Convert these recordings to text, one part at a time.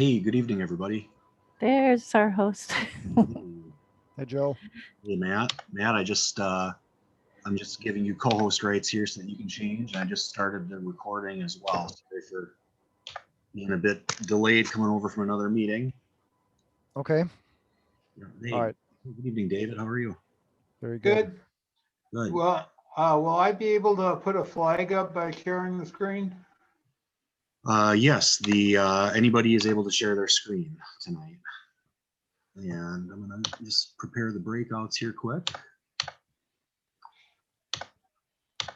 Hey, good evening, everybody. There's our host. Hey, Joe. Hey, Matt. Matt, I'm just giving you co-host rights here so that you can change. I just started the recording as well. Sorry for being a bit delayed coming over from another meeting. Okay. Hey, All right. good evening, David. How are you? Very good. Good. Well, will I be able to put a flag up by sharing the screen? Yes, anybody is able to share their screen tonight. And I'm gonna just prepare the breakouts here quick.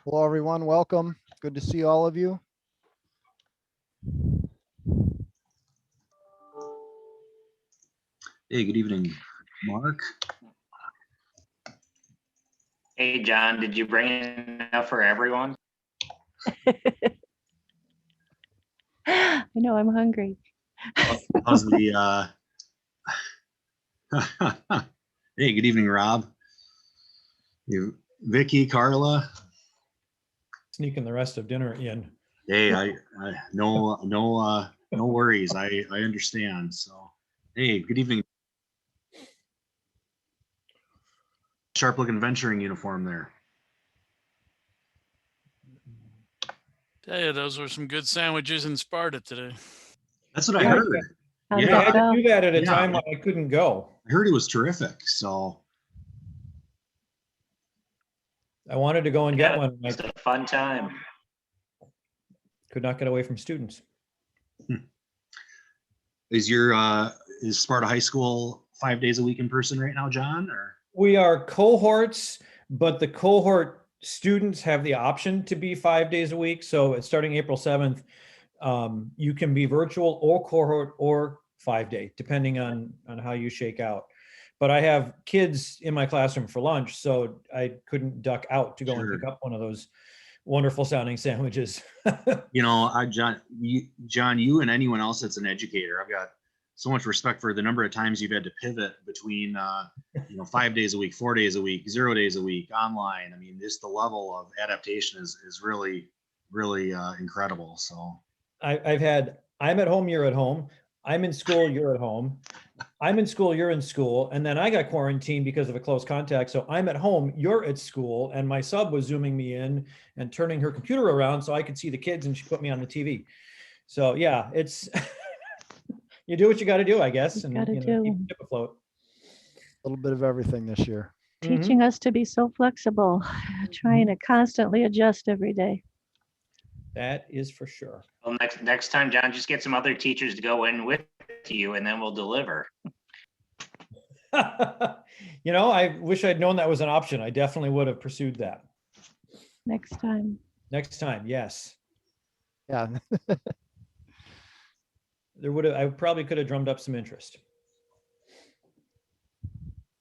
Hello, everyone. Welcome. Good to see all of you. Hey, good evening, Mark. Hey, John, did you bring enough for everyone? I know I'm hungry. How's the hey, good evening, Rob. You, Vicky, Carla. Sneaking the rest of dinner in. Hey, no worries. I understand. So, hey, good evening. Sharp looking venturing uniform there. Tell you, those were some good sandwiches in Sparta today. That's what I heard. How'd Yeah, I that had to go? do that at a Yeah. time when I couldn't go. I heard it was terrific. So, I wanted to go and get one. I It's a fun time. could not get away from students. is Sparta High School 5 days a week in person right now, John? Or We are cohorts, but the cohort students have the option to be 5 days a week. So it's starting April 7th. You can be virtual or cohort or 5 day, depending on how you shake out. But I have kids in my classroom for lunch, so I couldn't duck out to go and Sure. pick up one of those wonderful sounding sandwiches. John, you and anyone else that's an educator, I've got so much respect for the number of times you've had to pivot between 5 days a week, 4 days a week, 0 days a week, online. I mean, just the level of adaptation is really incredible. So I'm at home, you're at home. I'm in school, you're at home. I'm in school, you're in school. And then I got quarantined because of a close contact. So I'm at home, you're at school. And my sub was Zooming me in and turning her computer around so I could see the kids, and she put me on the TV. So yeah, it's, you do what you got to do, I guess. You And gotta keep do. the ship afloat. A little bit of everything this year. Teaching us to be so flexible, trying to constantly adjust every day. That is for sure. Well, next time, John, just get some other teachers to go in with you, and then we'll deliver. I wish I'd known that was an option. I definitely would have pursued that. Next time. Next time, yes. Yeah. I probably could have drummed up some interest.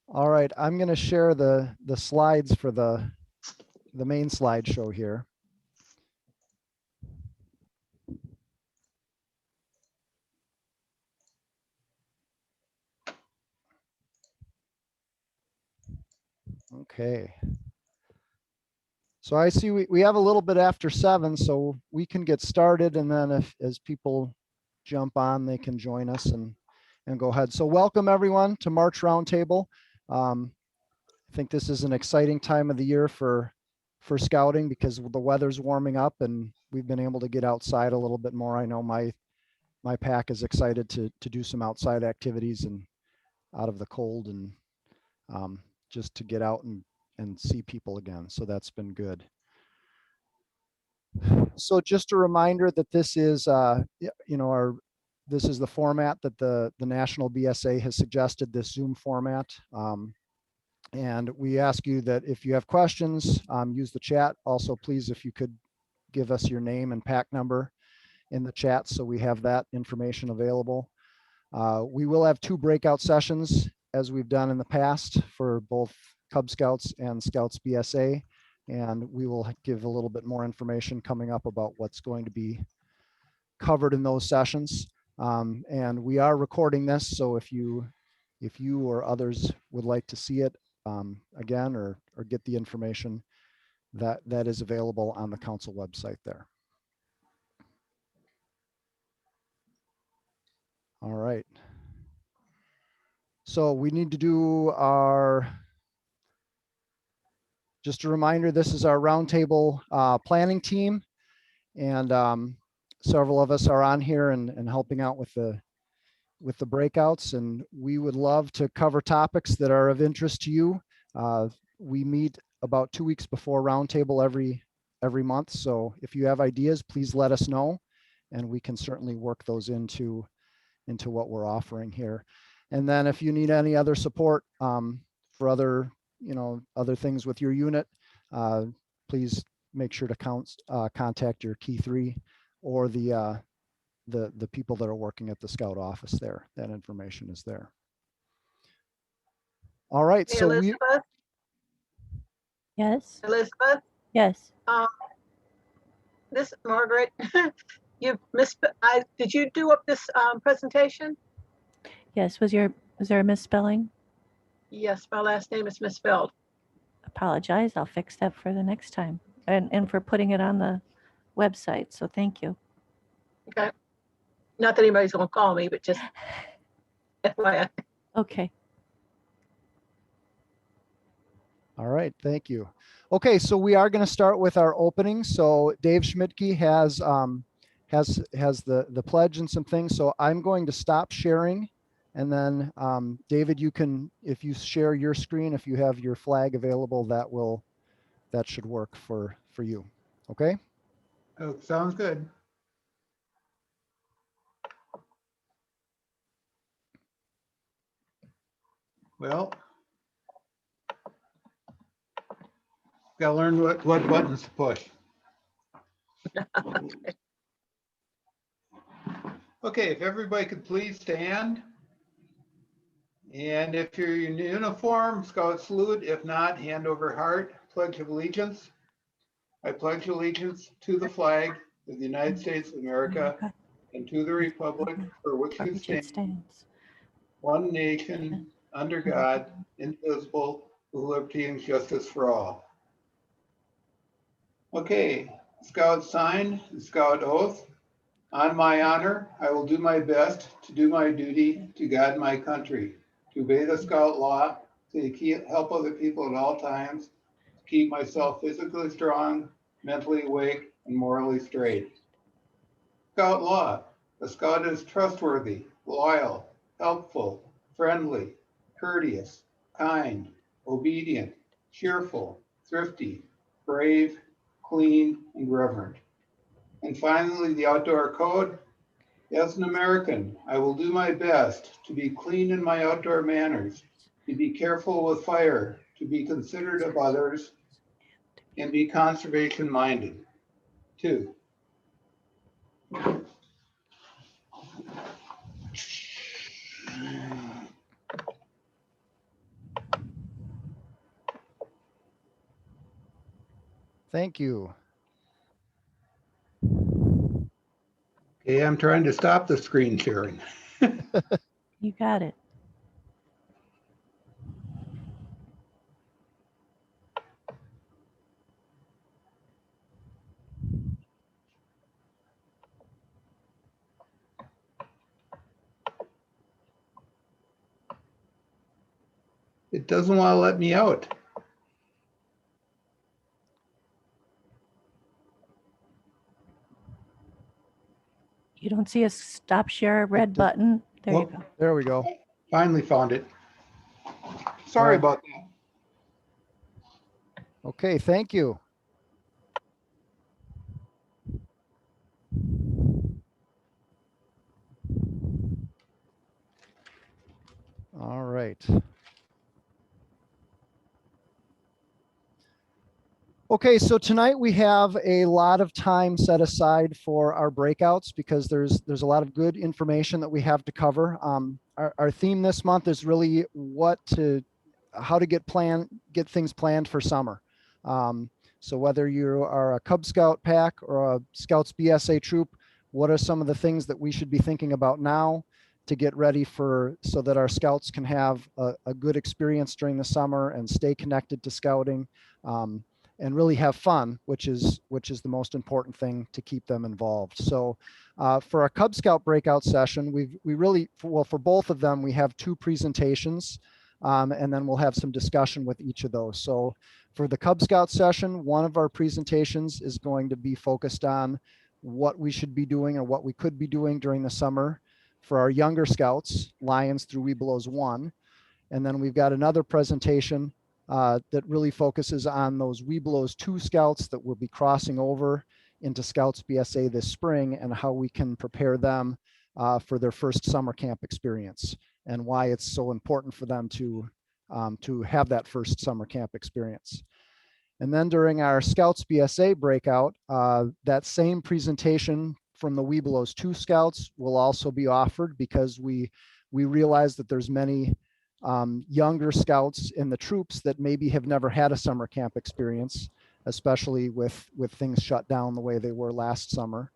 All right. I'm going to share the slides for the main slideshow here. Okay. So I see we have a little bit after 7, so we can get started, and then as people jump on, they can join us and go ahead. So welcome everyone to March Roundtable. I think this is an exciting time of the year for scouting because the weather's warming up and we've been able to get outside a little bit more. I know my pack is excited to do some outside activities and out of the cold and just to get out and see people again. So that's been good. So just a reminder that this is, this is the format that the National BSA has suggested, this Zoom format. And we ask you that if you have questions, use the chat. Also, please, if you could give us your name and pack number in the chat so we have that information available. We will have 2 breakout sessions as we've done in the past for both Cub Scouts and Scouts BSA. And we will give a little bit more information coming up about what's going to be covered in those sessions. And we are recording this, so if you or others would like to see it again or get the information, that is available on the council website there. All right. So we need to do just a reminder, this is our roundtable planning team. And several of us are on here and helping out with the breakouts. And we would love to cover topics that are of interest to you. We meet about 2 weeks before roundtable every month. So if you have ideas, please let us know. And we can certainly work those into what we're offering here. And then if you need any other support for other things with your unit, please make sure to contact your key 3 or the people that are working at the Scout office there. That information is there. All right, Hey, so Elizabeth, Yes, Elizabeth, yes. this is Margaret. You did you do up this presentation? Yes, was there a misspelling? Yes, my last name is misspelled. Apologize. I'll fix that for the next time. And for putting it on the website. So thank you. Okay. Not that anybody's gonna call me, but just FYI. Okay. all right, thank you. Okay, so we are going to start with our opening. So Dave Schmidtke has the pledge and some things. So I'm going to stop sharing, and then David, you can, if you share your screen, if you have your flag available, that should work for you. Okay. Oh, sounds good. Well, gotta learn what buttons to push. Okay, if everybody could please stand. And if you're in uniform, Scout salute. If not, hand over heart, pledge of allegiance. I pledge allegiance to the flag of the United States of America and to the republic for which For it which it stands, stands. one nation, under God, indivisible, with liberty and justice for all. Okay, Scout sign, Scout oath. On my honor, I will do my best to do my duty to guide my country, to obey the Scout law, to help other people at all times, to keep myself physically strong, mentally awake, and morally straight. Scout law. The Scout is trustworthy, loyal, helpful, friendly, courteous, kind, obedient, cheerful, thrifty, brave, clean, and reverent. And finally, the outdoor code. As an American, I will do my best to be clean in my outdoor manners, to be careful with fire, to be considerate of others, and be conservation minded. 2. Thank you. Okay, I'm trying to stop the screen sharing. You got it. It doesn't want to let me out. You don't see a stop share red button? There you Nope. go. There we go. Finally found it. Sorry about that. Okay, thank you. All right. Okay, so tonight we have a lot of time set aside for our breakouts because there's a lot of good information that we have to cover. Our theme this month is really how to get things planned for summer. So whether you are a Cub Scout pack or a Scouts BSA troop, what are some of the things that we should be thinking about now to get ready so that our Scouts can have a good experience during the summer and stay connected to scouting? really have fun, which is the most important thing to keep them involved. So for our Cub Scout breakout session, we really, well, for both of them, we have 2 presentations, and then we'll have some discussion with each of those. So for the Cub Scout session, one of our presentations is going to be focused on what we should be doing or what we could be doing during the summer. For our younger scouts, Lions through Webelos 1. And then we've got another presentation that really focuses on those Webelos 2 scouts that will be crossing over into Scouts BSA this spring, and how we can prepare them for their first summer camp experience, and why it's so important for them to have that first summer camp experience. And then during our Scouts BSA breakout, that same presentation from the Webelos 2 scouts will also be offered, because we realize that there's many younger scouts in the troops that maybe have never had a summer camp experience, especially with things shut down the way they were last summer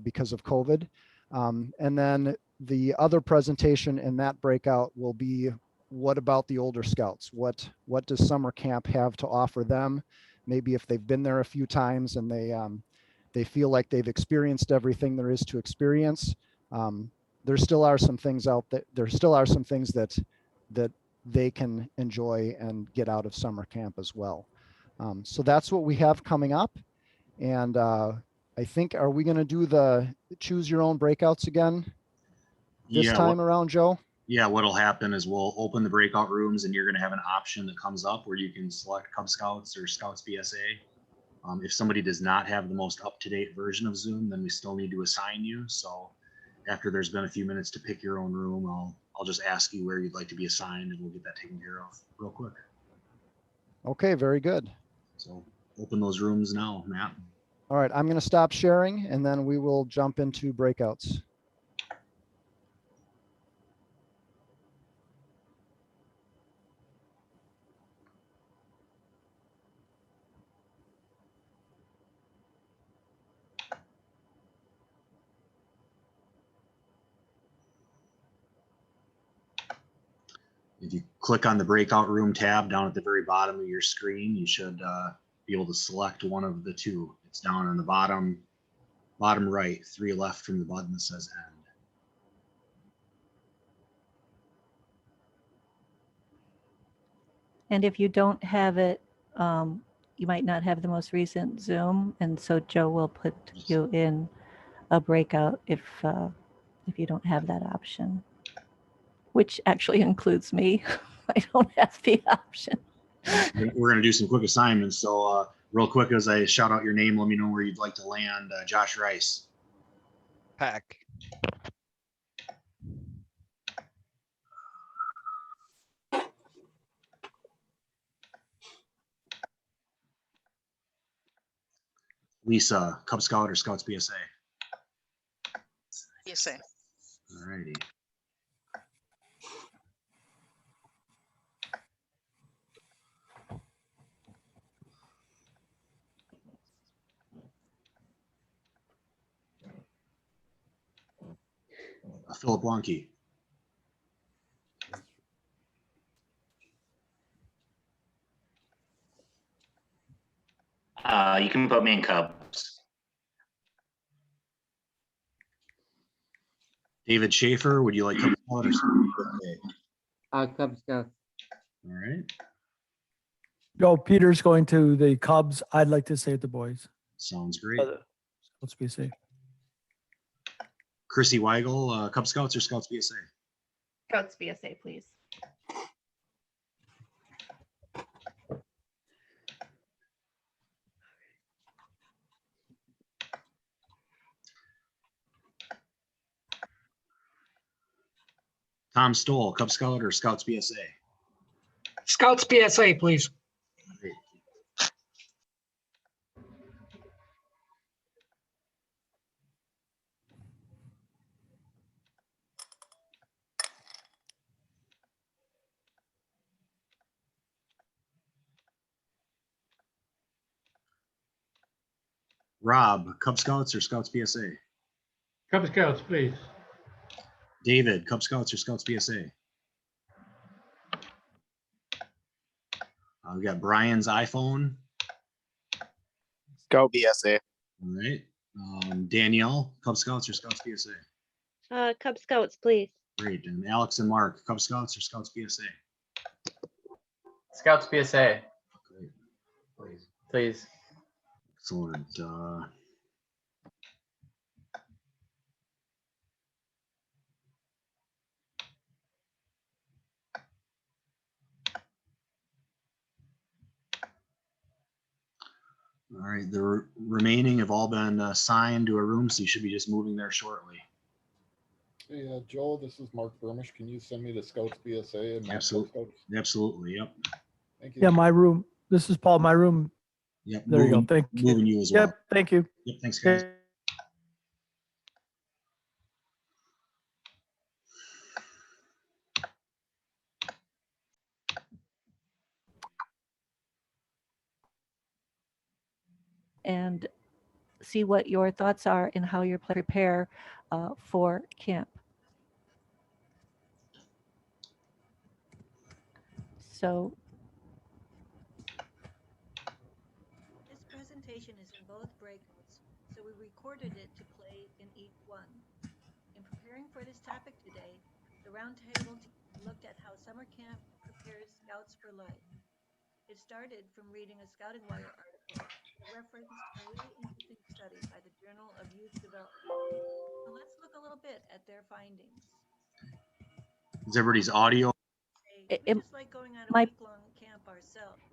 because of COVID. And then the other presentation in that breakout will be, what about the older scouts? What does summer camp have to offer them? Maybe if they've been there a few times and they feel like they've experienced everything there is to experience. There still are some things out there. There still are some things that they can enjoy and get out of summer camp as well. So that's what we have coming up. And I think, are we going to do the choose your own breakouts again this time around, Joe? Yeah, what'll happen is we'll open the breakout rooms, and you're going to have an option that comes up where you can select Cub Scouts or Scouts BSA. If somebody does not have the most up-to-date version of Zoom, then we still need to assign you. So after there's been a few minutes to pick your own room, I'll just ask you where you'd like to be assigned, and we'll get that taken care of real quick. Okay, very good. So open those rooms now, Matt. All right, I'm going to stop sharing, and then we will jump into breakouts. If you click on the breakout room tab down at the very bottom of your screen, you should be able to select one of the 2. It's down on the bottom right, 3 left from the button that says end. And if you don't have it, you might not have the most recent Zoom, and so Joe will put you in a breakout if you don't have that option, which actually includes me. I don't have the option. We're going to do some quick assignments. So real quick, as I shout out your name, let me know where you'd like to land. Josh Rice. Pack. Lisa, Cub Scout or Scouts BSA? BSA. All righty. Philip Wonky. You can put me in Cubs. David Schaefer, would you like Cub Scout or BSA? Cub Scouts. All right. Joe Peters going to the Cubs. I'd like to say the boys. Sounds great. Let's be safe. Chrissy Weigel, Cub Scouts or Scouts BSA? Scouts BSA, please. Tom Stoll, Cub Scout or Scouts BSA? Scouts BSA, please. Great. Rob, Cub Scouts or Scouts BSA? Cub Scouts, please. David, Cub Scouts or Scouts BSA? We've got Brian's iPhone. Scout BSA. All right. Danielle, Cub Scouts or Scouts BSA? Cub Scouts, please. Great. And Alex and Mark, Cub Scouts or Scouts BSA? Scouts BSA, Great. please. Excellent. All right, the remaining have all been assigned to a room, so you should be just moving there shortly. Hey, Joe, this is Mark Burmish. Can you send me the Scouts BSA and Absolutely. Scouts? Absolutely. Yep. Thank you. Yeah, my room. This is Paul. My room. Yep. There you go. moving- Thank you. Moving you as well. Yep. Thank you. Yep. Thanks, guys. And see what your thoughts are and how you're prepare for camp. So this presentation is in both breakouts, so we recorded it to play in each one. In preparing for this topic today, the Roundtable team looked at how summer camp prepares scouts for life. It started from reading a Scouting Wire article that referenced a really interesting study by the Journal of Youth Development. So let's look a little bit at their findings. Is everybody's audio?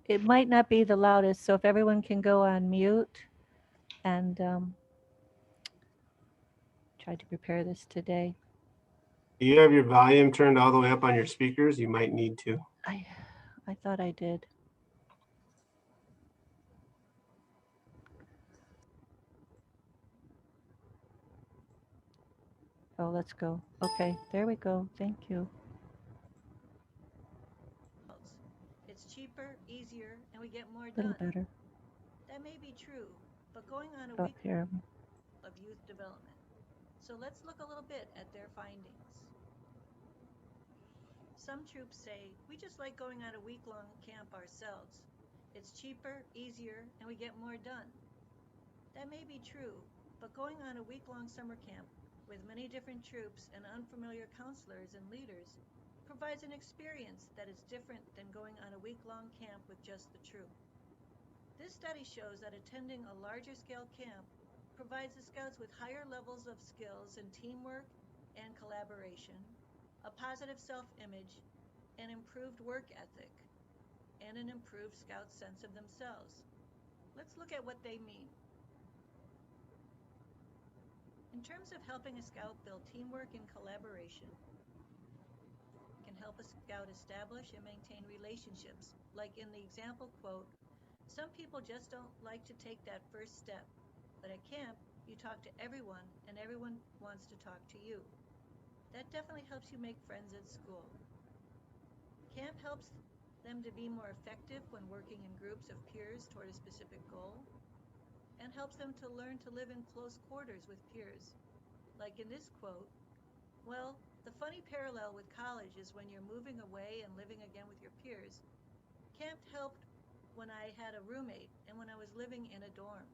It might not be the loudest, so if everyone can go on mute and try to prepare this today. Do you have your volume turned all the way up on your speakers? You might need to. I thought I did. Oh, let's go. Okay, there we go. Thank you. It's cheaper, easier, and we get more done. A little better. That may be true, but going on a week here. of youth development. So let's look a little bit at their findings. Some troops say, we just like going on a week-long camp ourselves. It's cheaper, easier, and we get more done. That may be true, but going on a week-long summer camp with many different troops and unfamiliar counselors and leaders provides an experience that is different than going on a week-long camp with just the troop. This study shows that attending a larger scale camp provides the scouts with higher levels of skills in teamwork and collaboration, a positive self-image, an improved work ethic, and an improved scout sense of themselves. Let's look at what they mean. In terms of helping a scout build teamwork and collaboration, it can help a scout establish and maintain relationships. Like in the example quote, some people just don't like to take that first step, but at camp, you talk to everyone and everyone wants to talk to you. That definitely helps you make friends at school. Camp helps them to be more effective when working in groups of peers toward a specific goal, and helps them to learn to live in close quarters with peers. Like in this quote, well, the funny parallel with college is when you're moving away and living again with your peers. Camp helped when I had a roommate and when I was living in a dorm.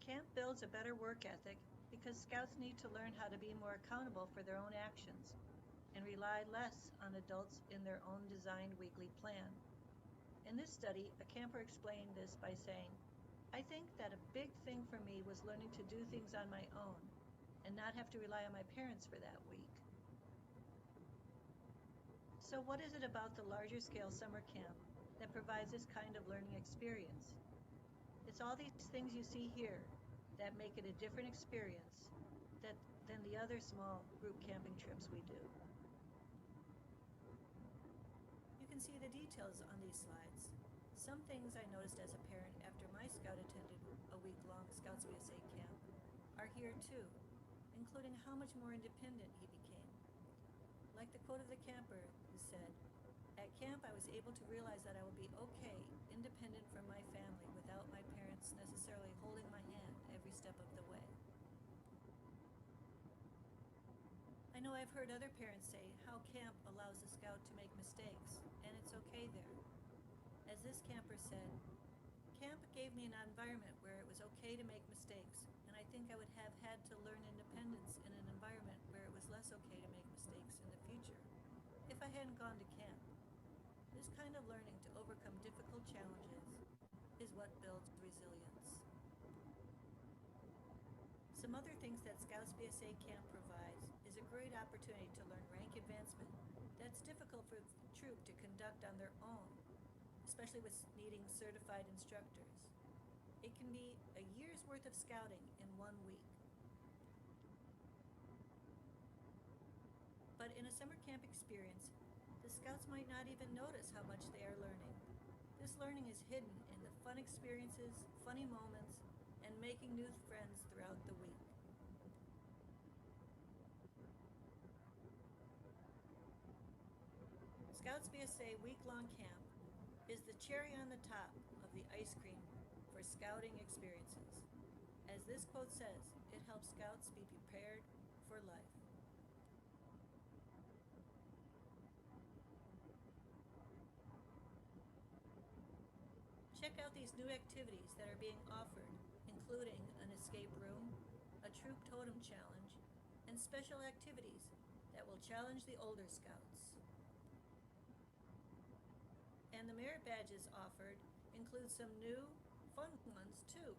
Camp builds a better work ethic because scouts need to learn how to be more accountable for their own actions and rely less on adults in their own designed weekly plan. In this study, a camper explained this by saying, I think that a big thing for me was learning to do things on my own and not have to rely on my parents for that week. So what is it about the larger scale summer camp that provides this kind of learning experience? It's all these things you see here that make it a different experience than the other small group camping trips we do. You can see the details on these slides. Some things I noticed as a parent after my scout attended a week-long Scouts BSA camp are here too, including how much more independent he became. Like the quote of the camper who said, at camp I was able to realize that I will be okay, independent from my family without my parents necessarily holding my hand every step of the way. I know I've heard other parents say how camp allows the scout to make mistakes, and it's okay there. As this camper said, camp gave me an environment where it was okay to make mistakes, and I think I would have had to learn independence in an environment where it was less okay to make mistakes in the future if I hadn't gone to camp. This kind of learning to overcome difficult challenges is what builds resilience. Some other things that Scouts BSA Camp provides is a great opportunity to learn rank advancement that's difficult for the troop to conduct on their own, especially with needing certified instructors. It can be a year's worth of scouting in 1 week. But in a summer camp experience, the Scouts might not even notice how much they are learning. This learning is hidden in the fun experiences, funny moments, and making new friends throughout the week. Scouts BSA week-long camp is the cherry on the top of the ice cream for scouting experiences. As this quote says, it helps Scouts be prepared for life. Check out these new activities that are being offered, including an escape room, a troop totem challenge, and special activities that will challenge the older Scouts. And the merit badges offered include some new, fun ones too.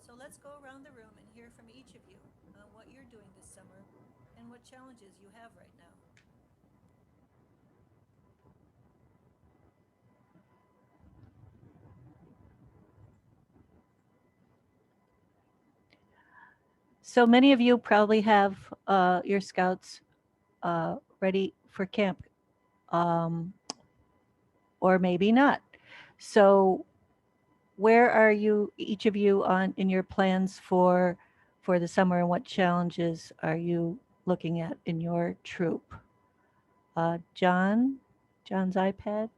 So let's go around the room and hear from each of you on what you're doing this summer and what challenges you have right now. So many of you probably have your Scouts ready for camp, or maybe not. So where are you, each of you, on in your plans for the summer, and what challenges are you looking at in your troop? John's iPad.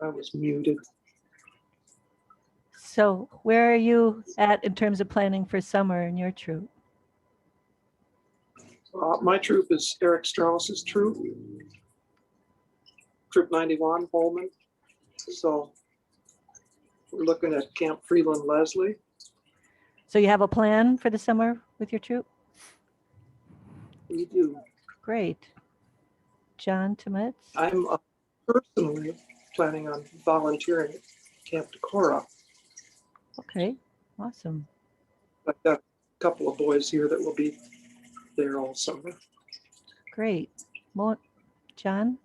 I was muted. So where are you at in terms of planning for summer in your troop? My troop is Eric Strauss's troop, Troop 91, Holman. So we're looking at Camp Freeland Leslie. So you have a plan for the summer with your troop? We do. Great. John Timitz? I'm personally planning on volunteering at Camp Decorah. Okay, awesome. I've got a couple of boys here that will be there all summer. Great. John?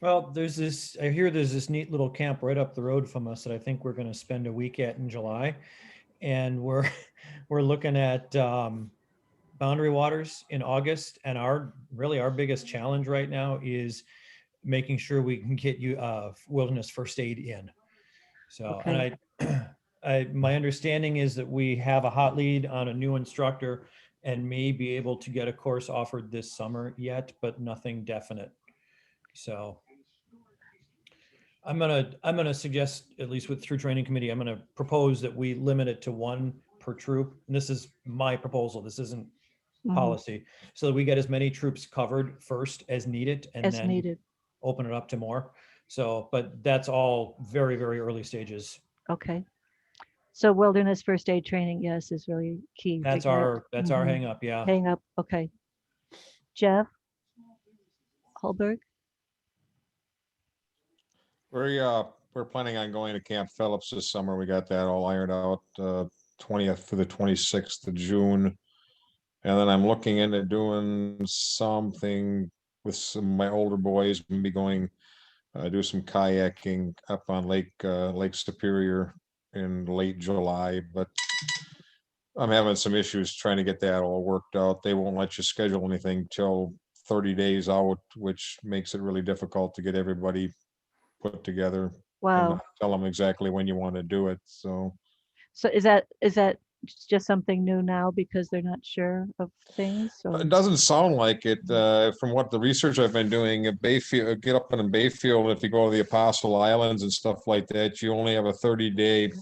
Well, I hear there's this neat little camp right up the road from us that I think we're going to spend a week at in July. And we're looking at Boundary Waters in August. And our biggest challenge right now is making sure we can get you wilderness first aid in. So, okay. And my understanding is that we have a hot lead on a new instructor and may be able to get a course offered this summer yet, but nothing definite. So I'm gonna suggest, at least through training committee, I'm gonna propose that we limit it to 1 per troop. And this is my proposal. This isn't policy, so that we get as many troops covered first as needed, and As then needed. open it up to more. So, but that's all very, very early stages. Okay. So wilderness first aid training, yes, is really key. That's our hang up. Yeah. Hang up. Okay. Jeff Holberg? We're planning on going to Camp Phillips this summer. We got that all ironed out, 20th to the 26th of June. And then I'm looking into doing something with some of my older boys. We'll be going do some kayaking up on Lake Superior in late July, but I'm having some issues trying to get that all worked out. They won't let you schedule anything till 30 days out, which makes it really difficult to get everybody put together. Wow. And tell them exactly when you want to do it. So is that it's just something new now because they're not sure of things? Or? It doesn't sound like it, from what the research I've been doing at Bayfield, get up in Bayfield, if you go to the Apostle Islands and stuff like that, you only have a 30-day,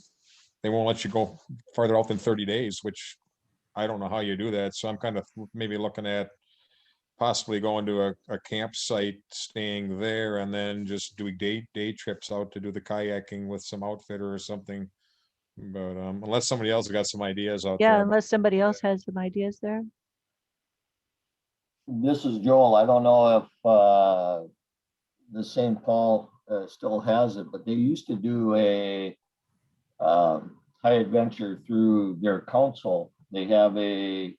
they won't let you go farther out than 30 days, which I don't know how you do that. So I'm kind of maybe looking at possibly going to a campsite, staying there, and then just doing day trips out to do the kayaking with some outfitter or something. But unless somebody else has got some ideas out Yeah, there. unless somebody else has some ideas there. This is Joel. I don't know if the St. Paul still has it, but they used to do a high adventure through their council. They have a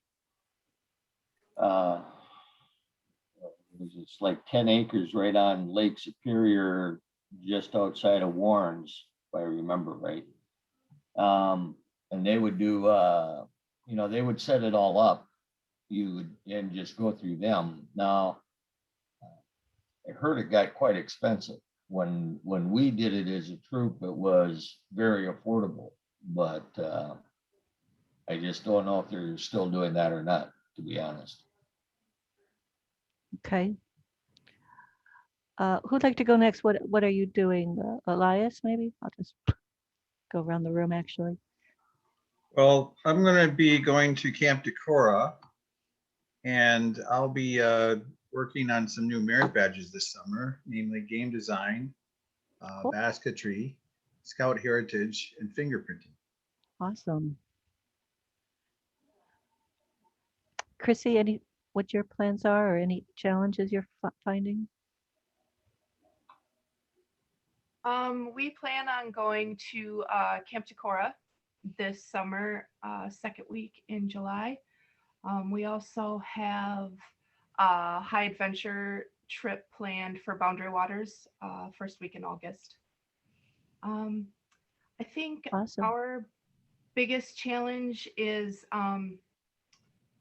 it's like 10 acres right on Lake Superior, just outside of Warrens, if I remember right. And they would do, you know, they would set it all up. You would and just go through them. Now, I heard it got quite expensive. When we did it as a troop, it was very affordable, but I just don't know if they're still doing that or not, to be honest. Okay. Who'd like to go next? What are you doing? Elias, maybe? I'll just go around the room, actually. Well, I'm going to be going to Camp Decorah, and I'll be working on some new merit badges this summer, namely game design, Cool. basketry, scout heritage, and fingerprinting. Awesome. Chrissy, what your plans are or any challenges you're finding? We plan on going to Camp Decorah this summer, second week in July. We also have a high adventure trip planned for Boundary Waters first week in August. I think Awesome. our biggest challenge is,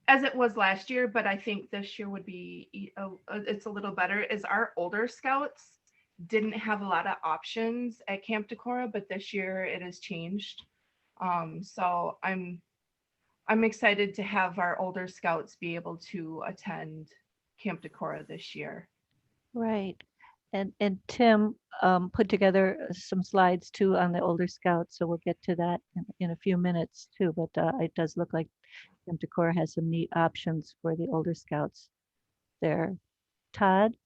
as it was last year, but I think this year would be, it's a little better, is our older scouts didn't have a lot of options at Camp Decorah, but this year it has changed. So I'm excited to have our older scouts be able to attend Camp Decorah this year. Right. And Tim put together some slides too on the older scouts, so we'll get to that in a few minutes too. But it does look like Camp Decorah has some neat options for the older scouts there. Todd,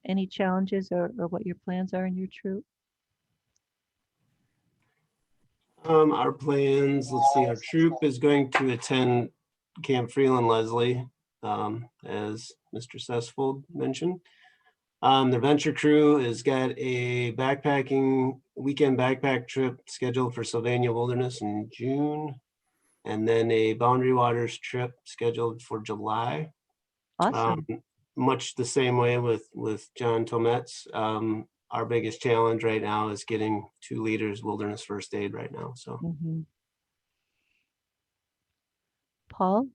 any challenges or what your plans are in your troop? Our plans, let's see, our troop is going to attend Camp Freeland Leslie, as Mr. Sessfold mentioned. The venture crew has got a weekend backpack trip scheduled for Sylvania Wilderness in June, and then a Boundary Waters trip scheduled for July. Awesome. Much the same way with John Tomet's. Our biggest challenge right now is getting 2 leaders wilderness first aid right now. So. Paul?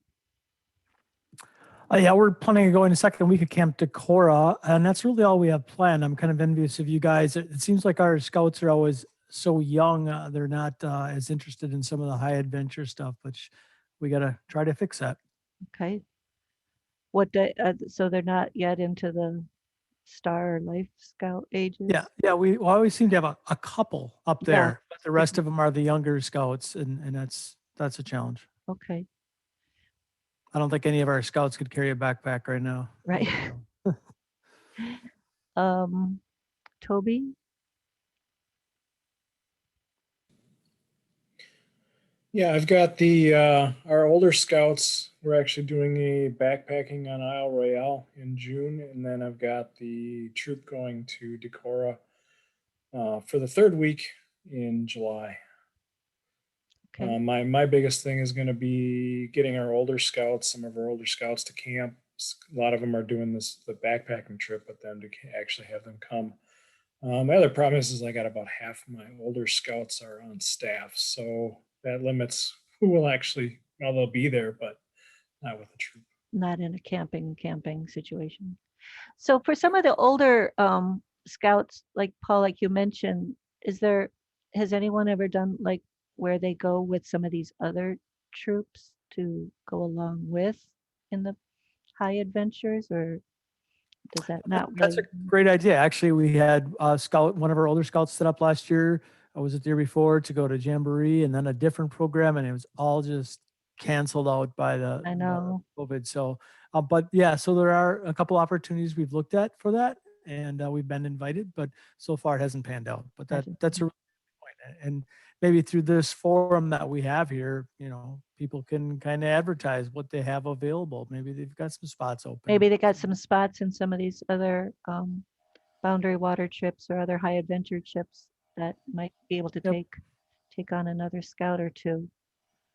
Yeah, we're planning on going the second week of Camp Decorah, and that's really all we have planned. I'm kind of envious of you guys. It seems like our scouts are always so young. They're not as interested in some of the high adventure stuff, which we got to try to fix that. Okay. What day? So they're not yet into the Star or Life Scout ages? Yeah. We always seem to have a couple up there, but the rest of them are the younger scouts, and that's a challenge. Okay. I don't think any of our scouts could carry a backpack right now. Right. Toby? Yeah, I've got our older scouts. We're actually doing a backpacking on Isle Royale in June, and then I've got the troop going to Decorah for the third week in July. Okay. My biggest thing is going to be getting some of our older scouts to camp. A lot of them are doing the backpacking trip, but then to actually have them come. My other problem is I got about half of my older scouts are on staff, so that limits who will actually, well, they'll be there, but not with the troop. Not in a camping situation. So for some of the older scouts, like Paul, like you mentioned, has anyone ever done like where they go with some of these other troops to go along with in the high adventures, or does that not That's really? a great idea. Actually, we had a scout, one of our older scouts set up last year. I was it the year before to go to Jamboree and then a different program, and it was all just canceled out by the I know. COVID. So, but yeah, so there are a couple opportunities we've looked at for that, and we've been invited, but so far it hasn't panned out. But that's a really good point. And maybe through this forum that we have here, you know, people can kind of advertise what they have available. Maybe they've got some spots open. Maybe they got some spots in some of these other boundary water trips or other high adventure trips that might be able to take on another scout or two.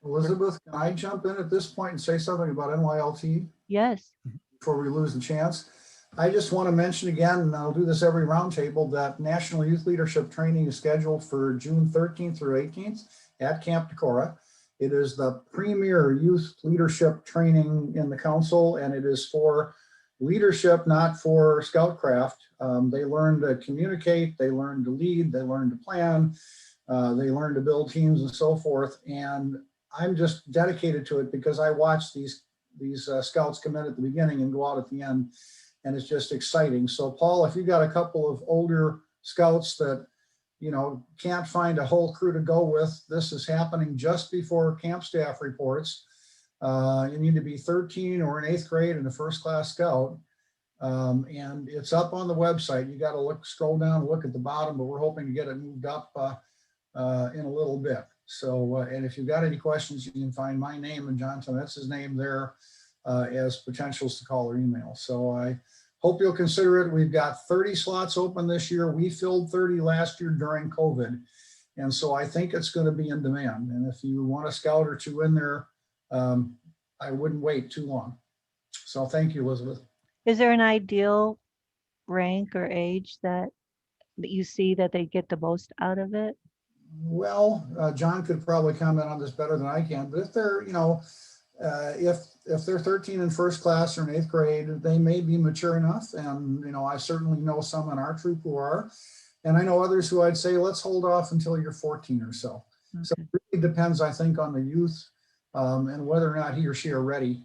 Elizabeth, can I jump in at this point and say something about NYLT Yes. before we lose the chance? I just want to mention again, and I'll do this every roundtable, that National Youth Leadership Training is scheduled for June 13th through 18th at Camp Decorah. It is the premier youth leadership training in the council, and it is for leadership, not for scoutcraft. They learn to communicate, they learn to lead, they learn to plan, they learn to build teams and so forth. And I'm just dedicated to it because I watch these scouts come in at the beginning and go out at the end, and it's just exciting. So Paul, if you got a couple of older scouts that, you know, can't find a whole crew to go with, this is happening just before camp staff reports. You need to be 13 or in 8th grade and a first class scout. And it's up on the website. You got to scroll down and look at the bottom, but we're hoping to get it moved up in a little bit. So, and if you've got any questions, you can find my name and John Tometz's name there as potentials to call or email. So I hope you'll consider it. We've got 30 slots open this year. We filled 30 last year during COVID. And so I think it's going to be in demand. And if you want a scout or two in there, I wouldn't wait too long. So thank you, Elizabeth. Is there an ideal rank or age that you see that they get the most out of it? Well, John could probably comment on this better than I can, but if they're, you know, if they're 13 in first class or in 8th grade, they may be mature enough. And, you know, I certainly know some in our troop who are, and I know others who I'd say, let's hold off until you're 14 or so. Okay. So it really depends, I think, on the youth and whether or not he or she are ready.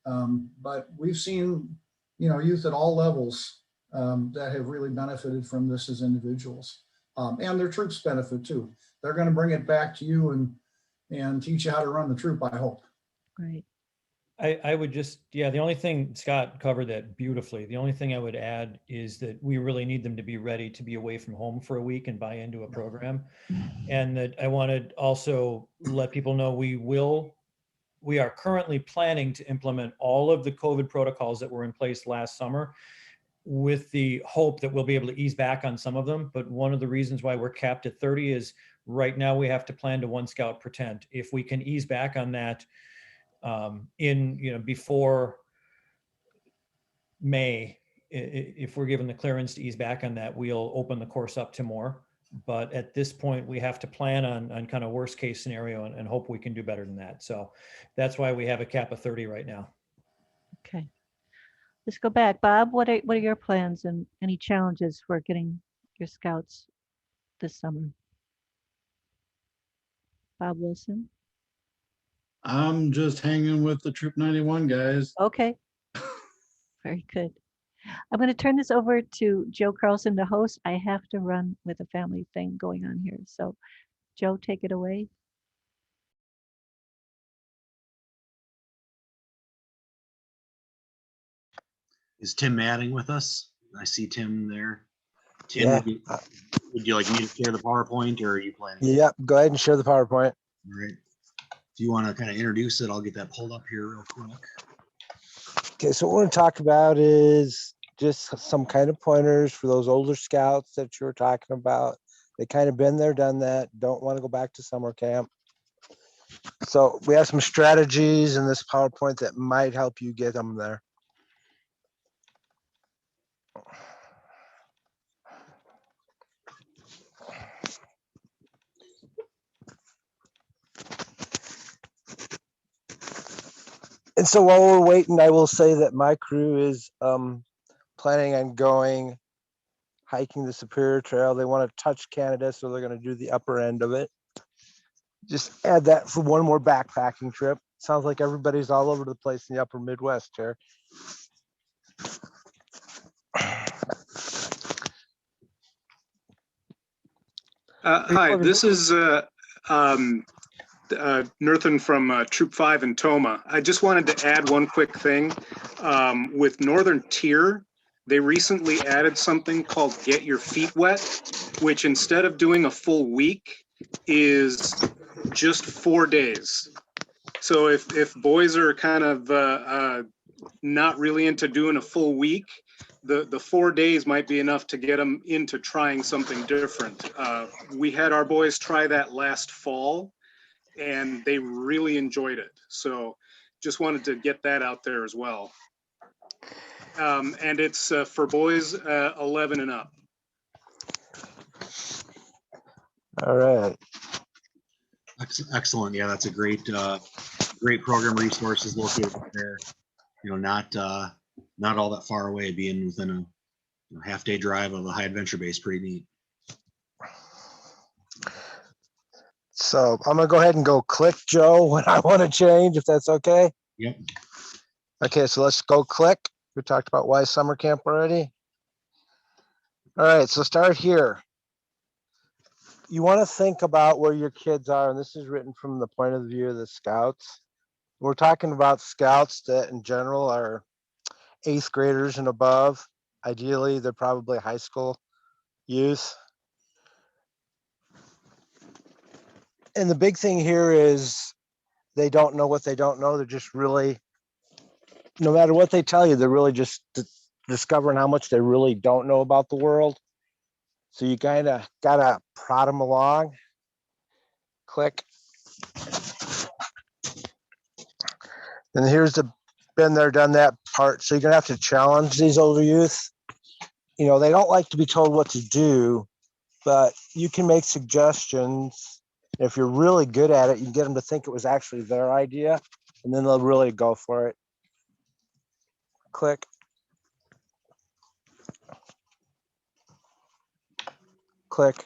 But we've seen, you know, youth at all levels that have really benefited from this as individuals, and their troops benefit too. They're going to bring it back to you and teach you how to run the troop, I hope. Right. I would just, yeah, the only thing, Scott covered that beautifully. The only thing I would add is that we really need them to be ready to be away from home for a week and buy into a program. And that I want to also let people know we are currently planning to implement all of the COVID protocols that were in place last summer, with the hope that we'll be able to ease back on some of them. But one of the reasons why we're capped at 30 is right now we have to plan to 1 scout per tent. If we can ease back on that before May, if we're given the clearance to ease back on that, we'll open the course up to more. But at this point, we have to plan on kind of worst case scenario and hope we can do better than that. So that's why we have a cap of 30 right now. Okay. Let's go back. Bob, what are your plans and any challenges for getting your scouts this summer? Bob Wilson? I'm just hanging with the Troop 91 guys. Okay. Very good. I'm going to turn this over to Joe Carlson, the host. I have to run with a family thing going on here. So Joe, take it away. Is Tim Matting with us? I see Tim there. Tim, Yeah. would you like me to share the PowerPoint, or are you planning? Yep, go ahead and share the PowerPoint. All right. If you want to kind of introduce it, I'll get that pulled up here real quick. Okay, so what we're going to talk about is just some kind of pointers for those older scouts that you were talking about. They kind of been there, done that, don't want to go back to summer camp. So we have some strategies in this PowerPoint that might help you get them there. And so while we're waiting, I will say that my crew is planning on going hiking the Superior Trail. They want to touch Canada, so they're going to do the upper end of it. just add that for one more backpacking trip. Sounds like everybody's all over the place in the upper Midwest here. Hi, this is Nerthan from Troop 5 in Toma. I just wanted to add one quick thing. With Northern Tier, they recently added something called Get Your Feet Wet, which instead of doing a full week is just 4 days. So if boys are kind of not really into doing a full week, the 4 days might be enough to get them into trying something different. We had our boys try that last fall and they really enjoyed it. So just wanted to get that out there as well. And it's for boys 11 and up. All right. Excellent. Yeah, that's a great, great program. Resources located there. You know, not all that far away. Being within a half-day drive of a high adventure base, pretty neat. So I'm gonna go ahead and go click Joe when I want to change, if that's okay. Yep. Okay, so let's go click. We talked about why summer camp already. All right, so start here. You want to think about where your kids are, and this is written from the point of view of the scouts. We're talking about scouts that in general are 8th graders and above. Ideally, they're probably high school youth. And the big thing here is they don't know what they don't know. They're just really, no matter what they tell you, they're really just discovering how much they really don't know about the world. So you kind of gotta prod them along. Click. And here's the been there, done that part. So you're gonna have to challenge these older youth. You know, they don't like to be told what to do, but you can make suggestions. If you're really good at it, you can get them to think it was actually their idea, and then they'll really go for it. Click. Click.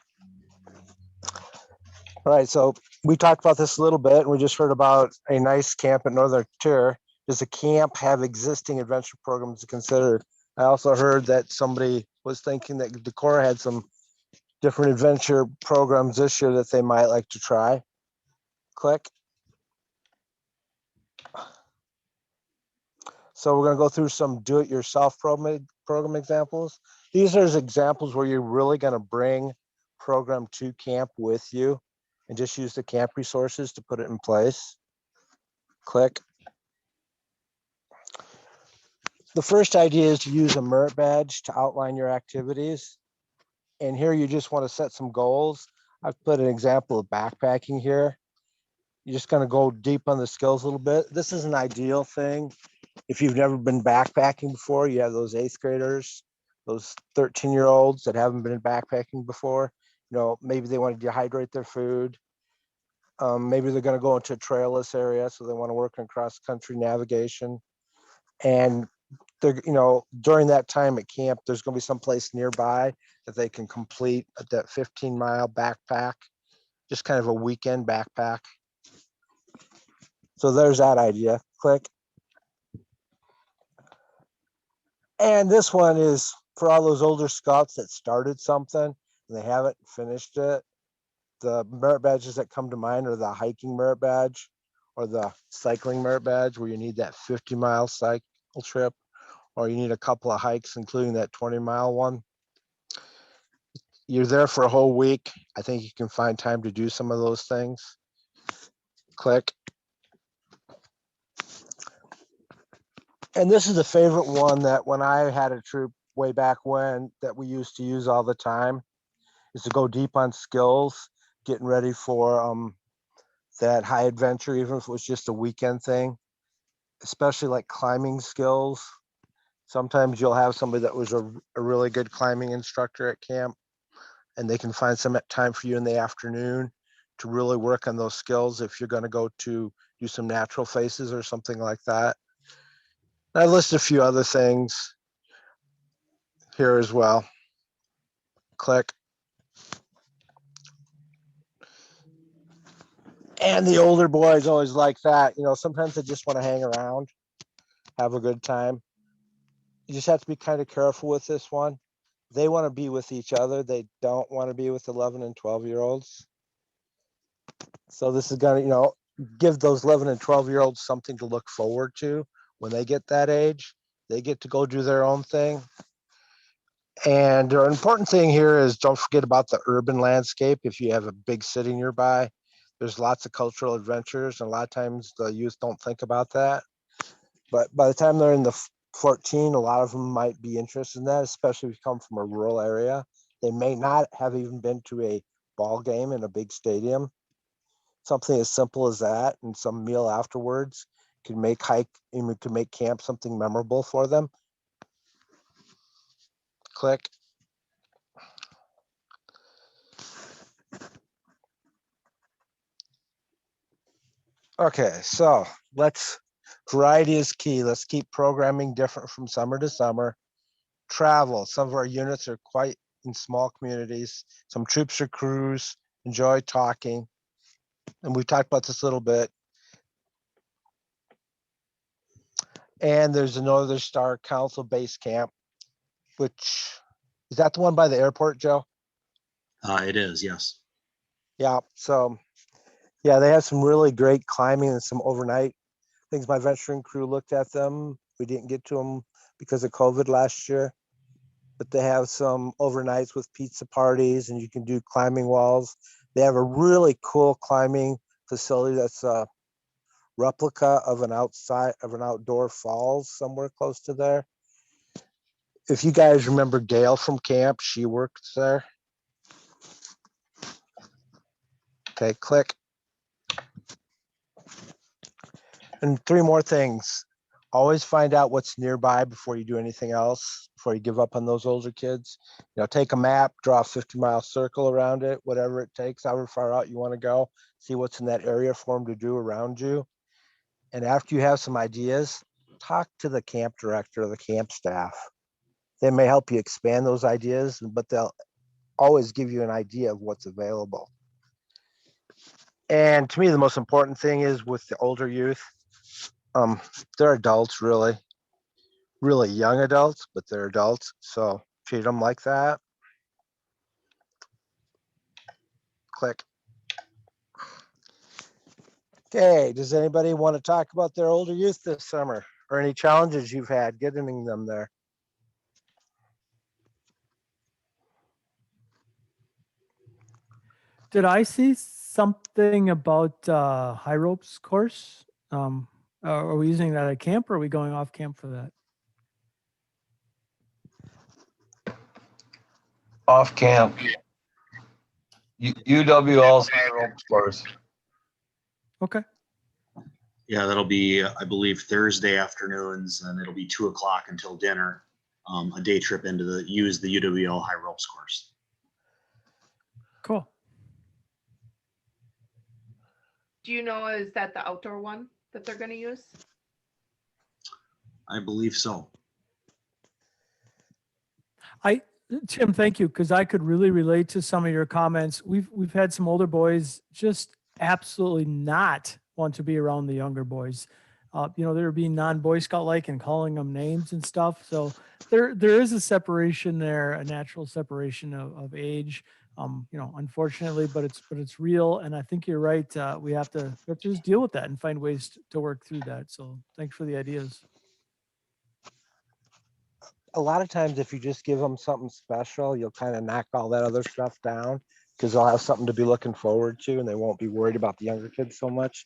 All right, so we talked about this a little bit, and we just heard about a nice camp at Northern Tier. Does a camp have existing adventure programs to consider? I also heard that somebody was thinking that Decorah had some different adventure programs this year that they might like to try. Click. So we're going to go through some do-it-yourself program examples. These are examples where you're really going to bring program to camp with you and just use the camp resources to put it in place. Click. The first idea is to use a merit badge to outline your activities. And here you just want to set some goals. I've put an example of backpacking here. You're just going to go deep on the skills a little bit. This is an ideal thing. If you've never been backpacking before, you have those 8th graders, those 13-year-olds that haven't been backpacking before. You know, maybe they want to dehydrate their food. Maybe they're going to go into a trailless area, so they want to work on cross-country navigation. And they're, you know, during that time at camp, there's going to be some place nearby that they can complete that 15-mile backpack, just kind of a weekend backpack. So there's that idea. Click. And this one is for all those older scouts that started something and they haven't finished it. The merit badges that come to mind are the hiking merit badge or the cycling merit badge, where you need that 50-mile cycle trip, or you need a couple of hikes, including that 20-mile one. You're there for a whole week. I think you can find time to do some of those things. Click. And this is a favorite one that when I had a troop way back when that we used to use all the time, is to go deep on skills, getting ready for that high adventure, even if it was just a weekend thing, especially like climbing skills. Sometimes you'll have somebody that was a really good climbing instructor at camp, and they can find some time for you in the afternoon to really work on those skills if you're going to go to do some natural faces or something like that. I listed a few other things here as well. Click. And the older boys always like that. You know, sometimes they just want to hang around, have a good time. You just have to be kind of careful with this one. They want to be with each other. They don't want to be with 11 and 12-year-olds. So this is going to, you know, give those 11 and 12-year-olds something to look forward to when they get that age. They get to go do their own thing. And the important thing here is don't forget about the urban landscape. If you have a big city nearby, there's lots of cultural adventures, and a lot of times the youth don't think about that. But by the time they're in the 14, a lot of them might be interested in that, especially if you come from a rural area. They may not have even been to a ball game in a big stadium. Something as simple as that and some meal afterwards can make camp something memorable for them. Click. Okay, so variety is key. Let's keep programming different from summer to summer. Travel. Some of our units are quite in small communities. Some troops or crews enjoy talking. And we've talked about this a little bit. And there's a Northern Star Council base camp, which is that the one by the airport, Joe? It is, yes. Yeah. So, yeah, they have some really great climbing and some overnight things. My venturing crew looked at them. We didn't get to them because of COVID last year, but they have some overnights with pizza parties, and you can do climbing walls. They have a really cool climbing facility that's a replica of an outdoor falls somewhere close to there. If you guys remember Gail from camp, she worked there. Okay, click. And 3 more things. Always find out what's nearby before you do anything else, before you give up on those older kids. You know, take a map, draw a 50-mile circle around it, whatever it takes, however far out you want to go, see what's in that area for them to do around you. And after you have some ideas, talk to the camp director or the camp staff. They may help you expand those ideas, but they'll always give you an idea of what's available. And to me, the most important thing is with the older youth, they're adults, really young adults, but they're adults. So treat them like that. Click. Okay, does anybody want to talk about their older youth this summer or any challenges you've had getting them there? Did I see something about high ropes course? Are we using that at camp, or are we going off camp for that? Off camp. UWL's high ropes course. Okay. Yeah, that'll be, I believe, Thursday afternoons, and it'll be 2 o'clock until dinner. A day trip into the UWL high ropes course. Cool. Do you know, is that the outdoor one that they're going to use? I believe so. Tim, thank you, because I could really relate to some of your comments. We've had some older boys just absolutely not want to be around the younger boys. You know, they're being non-Boy Scout like and calling them names and stuff. So there is a separation there, a natural separation of age. You know, unfortunately, but it's real. And I think you're right. We have to just deal with that and find ways to work through that. So thanks for the ideas. A lot of times, if you just give them something special, you'll kind of knock all that other stuff down because they'll have something to be looking forward to, and they won't be worried about the younger kids so much.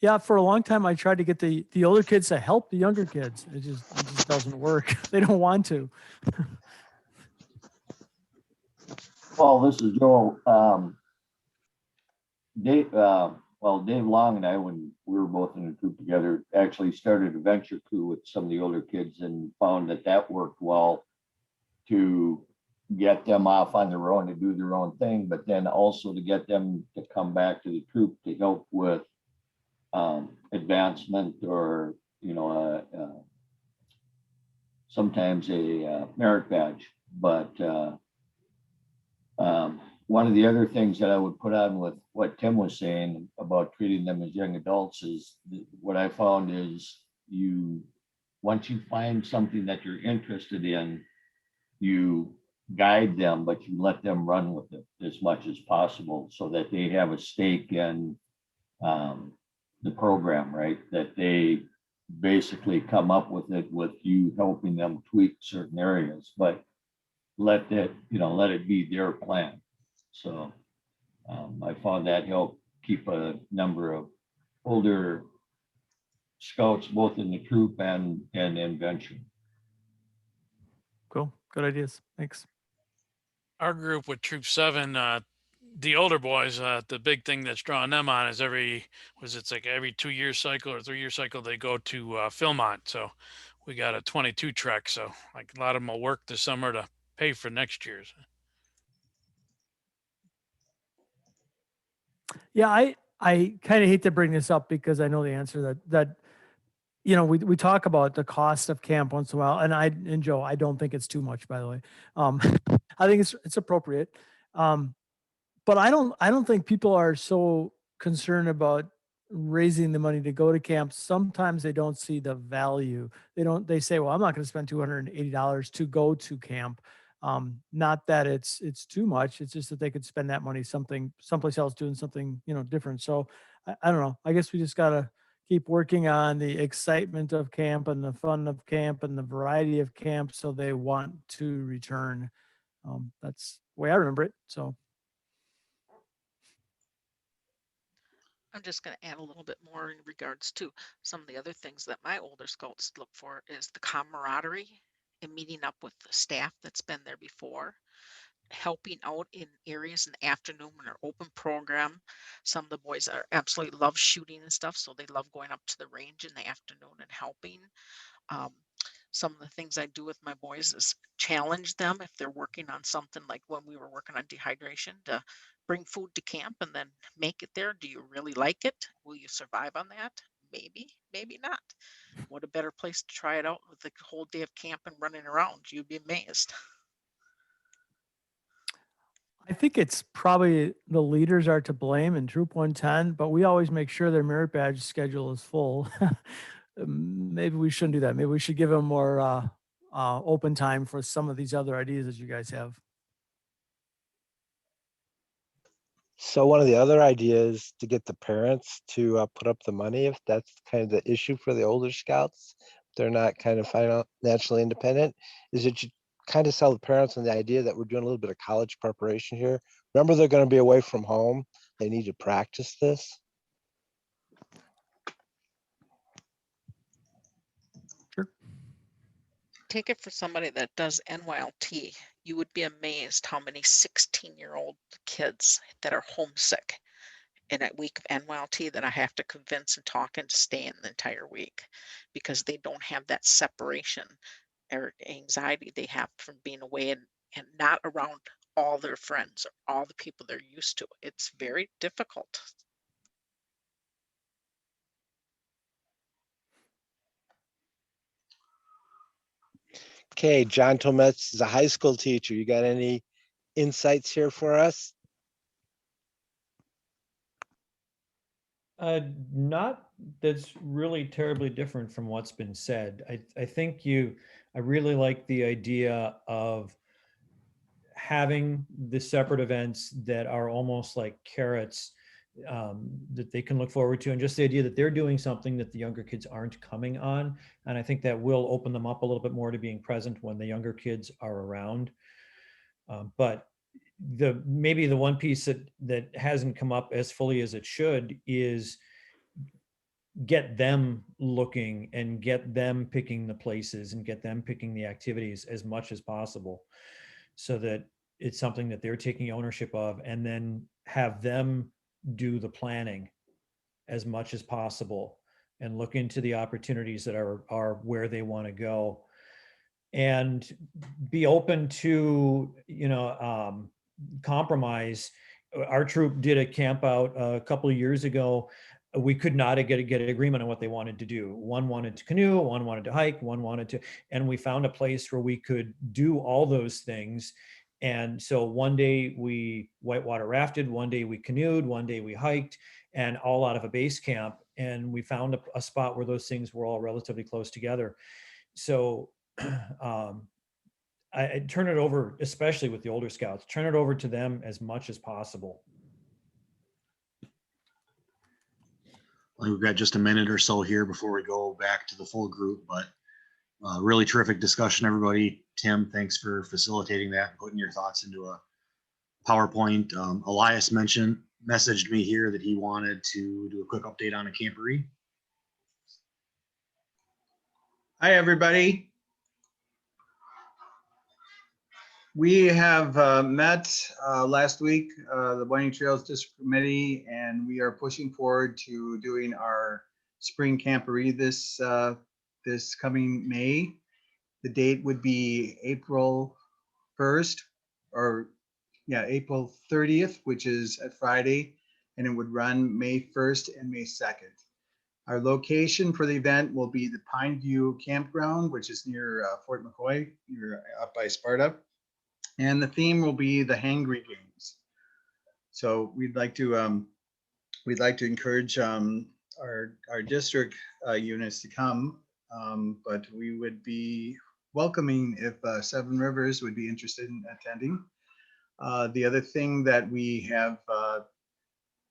Yeah, for a long time, I tried to get the older kids to help the younger kids. It just doesn't work. They don't want to. Well, this is Joel. Dave Long and I, when we were both in a troop together, actually started a venture crew with some of the older kids and found that worked well to get them off on their own to do their own thing, but then also to get them to come back to the troop to help with advancement or, you know, sometimes a merit badge. But one of the other things that I would put on with what Tim was saying about treating them as young adults is what I found is once you find something that you're interested in, you guide them, but you let them run with it as much as possible so that they have a stake in the program, right? That they basically come up with it with you helping them tweak certain areas, but let it be their plan. So I found that helped keep a number of older scouts both in the troop and in venture. Cool. Good ideas. Thanks. Our group with Troop 7, the older boys, the big thing that's drawing them on is every 2-year cycle or 3-year cycle, they go to Philmont. So we got a 22 trek. So like a lot of them will work this summer to pay for next year's. Yeah, I kind of hate to bring this up because I know the answer that we talk about the cost of camp once in a while, and Joe, I don't think it's too much, by the way. I think it's appropriate. But I don't think people are so concerned about raising the money to go to camp. Sometimes they don't see the value. They say, well, I'm not going to spend $280 to go to camp. Not that it's too much. It's just that they could spend that money someplace else doing something, different. So I don't know. I guess we just got to keep working on the excitement of camp and the fun of camp and the variety of camp so they want to return. That's the way I remember it. So. I'm just going to add a little bit more in regards to some of the other things that my older scouts look for is the camaraderie and meeting up with the staff that's been there before, helping out in areas in the afternoon when they're open program. Some of the boys absolutely love shooting and stuff, so they love going up to the range in the afternoon and helping. Some of the things I do with my boys is challenge them if they're working on something like when we were working on dehydration to bring food to camp and then make it there. Do you really like it? Will you survive on that? Maybe, maybe not. What a better place to try it out with the whole day of camp and running around. You'd be amazed. I think it's probably the leaders are to blame in Troop 110, but we always make sure their merit badge schedule is full. Maybe we shouldn't do that. Maybe we should give them more open time for some of these other ideas that you guys have. So one of the other ideas to get the parents to put up the money, if that's kind of the issue for the older scouts, they're not kind of financially independent, is that you kind of sell the parents on the idea that we're doing a little bit of college preparation here. Remember, they're going to be away from home. They need to practice this. Take it for somebody that does NYLT. You would be amazed how many 16-year-old kids that are homesick in a week of NYLT that I have to convince and talk into staying the entire week because they don't have that separation or anxiety they have from being away and not around all their friends or all the people they're used to. It's very difficult. Okay, John Tometz is a high school teacher. You got any insights here for us? Not that's really terribly different from what's been said. I think I really like the idea of having the separate events that are almost like carrots that they can look forward to, and just the idea that they're doing something that the younger kids aren't coming on. And I think that will open them up a little bit more to being present when the younger kids are around. But maybe the one piece that hasn't come up as fully as it should is get them looking and get them picking the places and get them picking the activities as much as possible so that it's something that they're taking ownership of, and then have them do the planning as much as possible and look into the opportunities that are where they want to go, and be open to compromise. Our troop did a camp out a couple of years ago. We could not get agreement on what they wanted to do. One wanted to canoe, one wanted to hike, one wanted to, and we found a place where we could do all those things And so one day we whitewater rafted, one day we canoed, one day we hiked, and all out of a base camp. And we found a spot where those things were all relatively close together. So I turn it over, especially with the older scouts, turn it over to them as much as possible. We've got just a minute or so here before we go back to the full group, but really terrific discussion, everybody. Tim, thanks for facilitating that, and putting your thoughts into a PowerPoint. Elias messaged me here that he wanted to do a quick update on a camporee. Hi, everybody. We have met last week, the Winding Trails District Committee, and we are pushing forward to doing our spring camporee this coming May. The date would be April 1st, or yeah, April 30th, which is a Friday, and it would run May 1st and May 2nd. Our location for the event will be the Pine View Campground, which is near Fort McCoy, near up by Sparta. And the theme will be the Hangry Games. So we'd like to encourage our district units to come, but we would be welcoming if Seven Rivers would be interested in attending. The other thing that we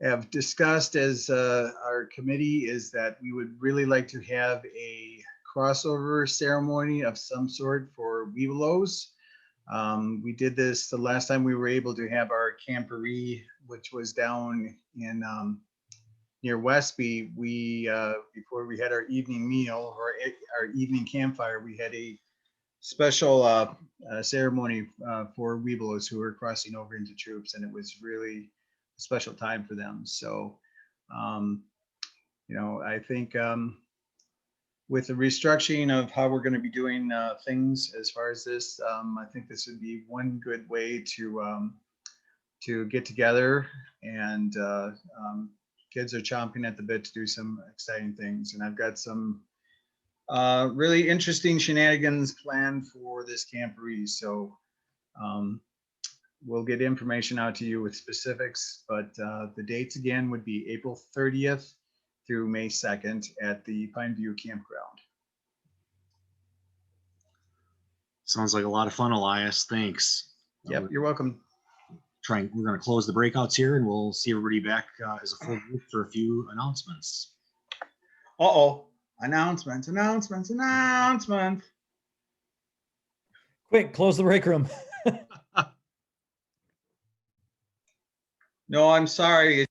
have discussed as our committee is that we would really like to have a crossover ceremony of some sort for Webelos. We did this the last time we were able to have our camporee, which was down in near Westby. We before we had our evening meal or our evening campfire, we had a special ceremony for Webelos who were crossing over into troops, and it was really a special time for them. So, you know, I think with the restructuring of how we're going to be doing things as far as this, I think this would be one good way to get together, and kids are chomping at the bit to do some exciting things. And I've got some really interesting shenanigans planned for this camporee. So we'll get information out to you with specifics, but the dates again would be April 30th through May 2nd at the Pine View Campground. Sounds like a lot of fun, Elias. Thanks. Yep, you're welcome. We're going to close the breakouts here, and we'll see everybody back as a full group for a few announcements. Announcements. Quick, close the break room. No, I'm sorry.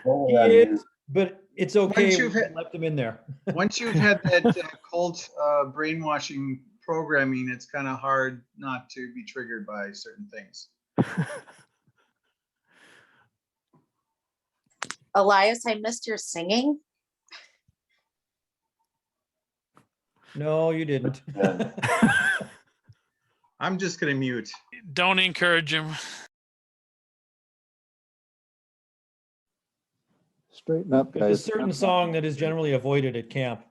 He is, but it's okay. Once We left him in there. Once you've had that cult brainwashing programming, it's kind of hard not to be triggered by certain things. Elias, I missed your singing. No, you didn't. I'm just going to mute. Don't encourage him. Straighten up, There's a guys. certain song that is generally avoided at camp,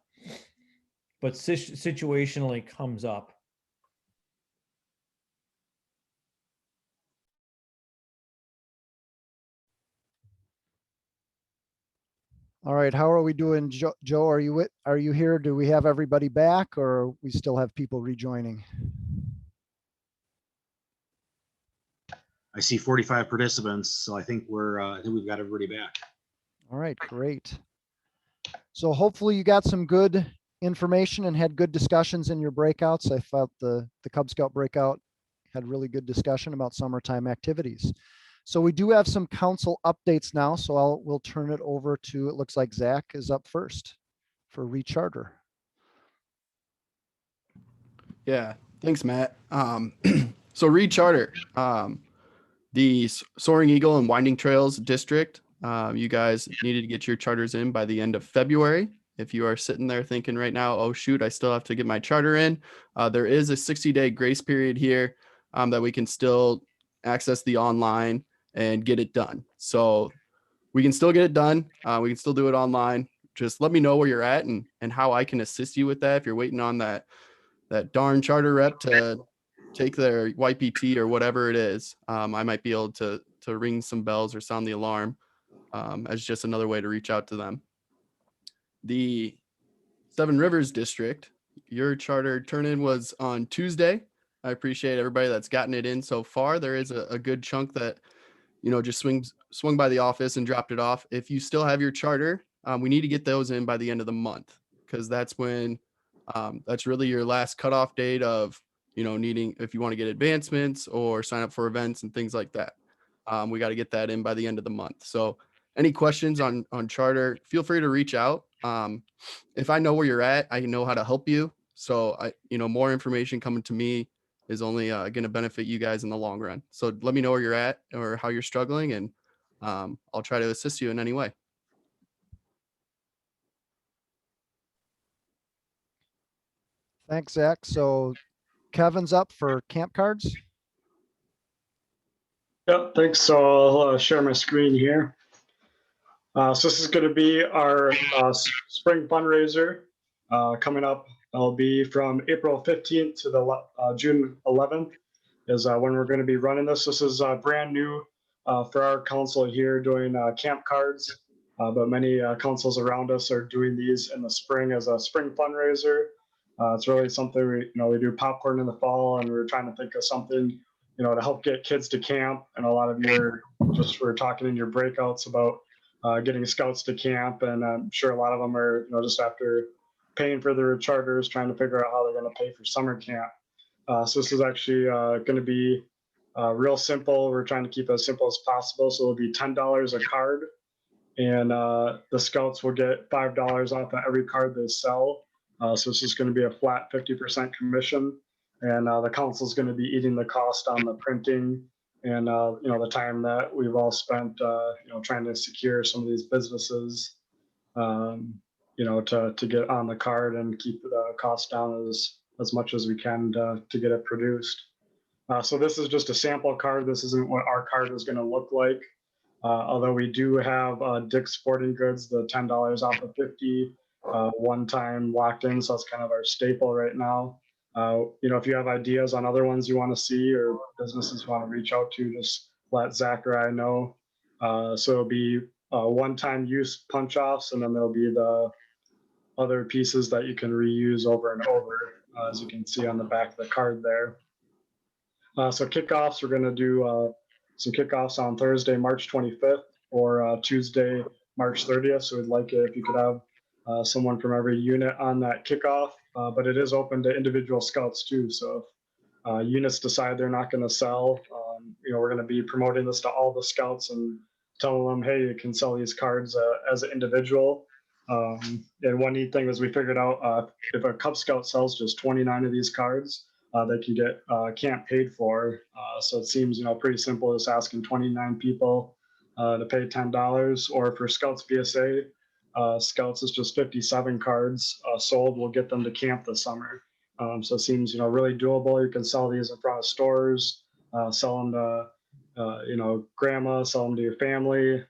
but situationally comes up. All right, how are we doing, Joe? Are you here? Do we have everybody back, or we still have people rejoining? I see 45 participants, so I think we've got everybody back. All right, great. So hopefully you got some good information and had good discussions in your breakouts. I felt the Cub Scout breakout had really good discussion about summertime activities. So we do have some council updates now. So we'll turn it over to, it looks like Zach is up first for recharter. Yeah, thanks, Matt. So recharter, the Soaring Eagle and Winding Trails District, you guys needed to get your charters in by the end of February. If you are sitting there thinking right now, oh shoot, I still have to get my charter in, there is a 60-day grace period here that we can still access the online and get it done. So we can still get it done. We can still do it online. Just let me know where you're at and how I can assist you with that. If you're waiting on that darn charter rep to take their YPT or whatever it is, I might be able to ring some bells or sound the alarm as just another way to reach out to them. The Seven Rivers District, your charter turn-in was on Tuesday. I appreciate everybody that's gotten it in so far. There is a good chunk that, you know, just swung by the office and dropped it off. If you still have your charter, we need to get those in by the end of the month, because that's when that's really your last cutoff date of, you know, needing, if you want to get advancements or sign up for events and things like that. We got to get that in by the end of the month. So any questions on charter, feel free to reach out. If I know where you're at, I know how to help you. So more information coming to me is only going to benefit you guys in the long run. So let me know where you're at or how you're struggling, and I'll try to assist you in any way. Thanks, Zach. So Kevin's up for camp cards. Yep, thanks. So I'll share my screen here. So this is going to be our spring fundraiser coming up. It'll be from April 15th to the June 11th is when we're going to be running this. This is brand new for our council here doing camp cards, but many councils around us are doing these in the spring as a spring fundraiser. It's really something we do popcorn in the fall, and we're trying to think of something to help get kids to camp. And a lot of you were talking in your breakouts about getting scouts to camp, and I'm sure a lot of them are just after paying for their charters, trying to figure out how they're going to pay for summer camp. So this is actually going to be real simple. We're trying to keep it as simple as possible. So it'll be $10 a card, and the scouts will get $5 off of every card they sell. So this is going to be a flat 50% commission, and the council is going to be eating the cost on the printing and the time that we've all spent trying to secure some of these businesses to get on the card and keep the cost down as much as we can to get it produced. So this is just a sample card. This isn't what our card is going to look like. Although we do have Dick's Sporting Goods, the $10 off of 50, one-time locked in. So that's kind of our staple right now. If you have ideas on other ones you want to see or businesses you want to reach out to, just let Zach or I know. So it'll be one-time use punch-offs, and then there'll be the other pieces that you can reuse over and over, as you can see on the back of the card there. So kickoffs, we're going to do some kickoffs on Thursday, March 25th, or Tuesday, March 30th. So we'd like it if you could have someone from every unit on that kickoff, but it is open to individual scouts too. So if units decide they're not going to sell, we're going to be promoting this to all the scouts and telling them, hey, you can sell these cards as an individual. And one neat thing is we figured out if a Cub Scout sells just 29 of these cards, they can get camp paid for. So it seems pretty simple, just asking 29 people to pay $10. Or for Scouts BSA, Scouts is just 57 cards sold. We'll get them to camp this summer. So it seems really doable. You can sell these in front of stores, sell them to grandma, sell them to your family.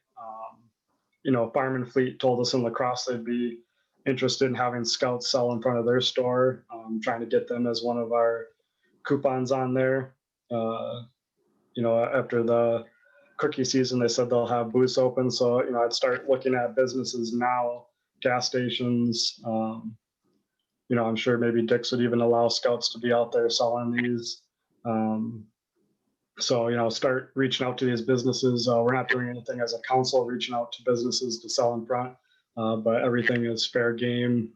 Farm and Fleet told us in La Crosse they'd be interested in having scouts sell in front of their store, trying to get them as one of our coupons on there. After the cookie season, they said they'll have booths open. So, I'd start looking at businesses now, gas stations. I'm sure maybe Dick's would even allow scouts to be out there selling these. So, start reaching out to these businesses. We're not doing anything as a council, reaching out to businesses to sell in front, but everything is fair game.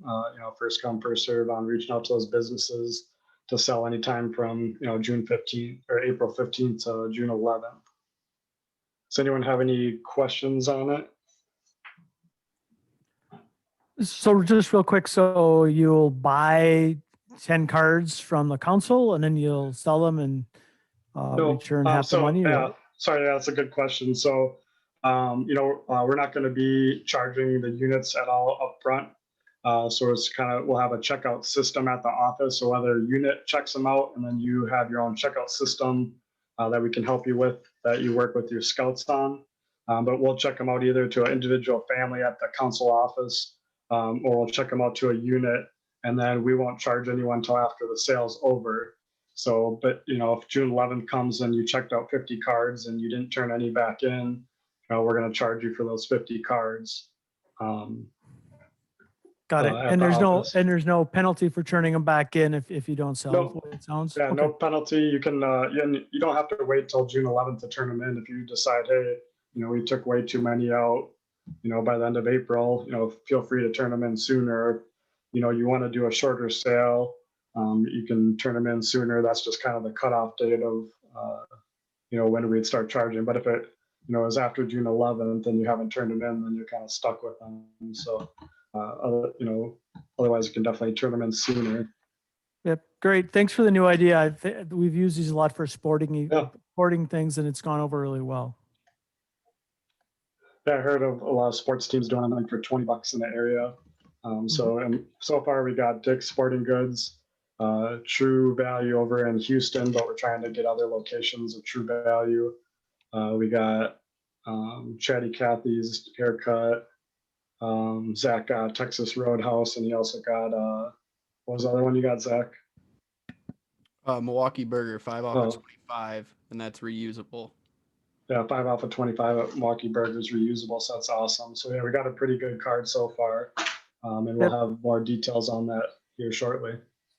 First come, first serve on reaching out to those businesses to sell anytime from, June 15th or April 15th to June 11th. Does anyone have any questions on it? So just real quick, so you'll buy 10 cards from the council and then you'll sell them and return half the money? Sorry, that's a good question. So, we're not going to be charging the units at all up front. So it's we'll have a checkout system at the office. So whether a unit checks them out and then you have your own checkout system that we can help you with, that you work with your scouts on. But we'll check them out either to an individual family at the council office, or we'll check them out to a unit, and then we won't charge anyone until after the sale's over. So, but if June 11th comes and you checked out 50 cards and you didn't turn any back in, we're going to charge you for those 50 cards. Got it. at And the there's office. no penalty for turning them back in if you don't sell. Nope. What it sounds. Yeah, Okay. no penalty. You can, you don't have to wait till June 11th to turn them in. If you decide, hey, we took way too many out, by the end of April, feel free to turn them in sooner. You want to do a shorter sale, you can turn them in sooner. That's just kind of the cutoff date of, when we'd start charging. But if it, is after June 11th and you haven't turned them in, then you're kind of stuck with them. So, otherwise you can definitely turn them in sooner. Yep. Great. Thanks for the new idea. We've used these a lot for sporting things, and it's gone over really well. Yeah, I heard of a lot of sports teams doing them for $20 in the area. And so far we got Dick's Sporting Goods, True Value over in Houston, but we're trying to get other locations of True Value. We got Chatty Cathy's Haircut. Zach got Texas Roadhouse, and he also got what was the other one you got, Zach? Milwaukee Burger, 5 off of 25, and that's reusable. Yeah, 5 off of 25 at Milwaukee Burgers reusable, so that's awesome. So yeah, we got a pretty good card so far, and we'll have more details on that here shortly.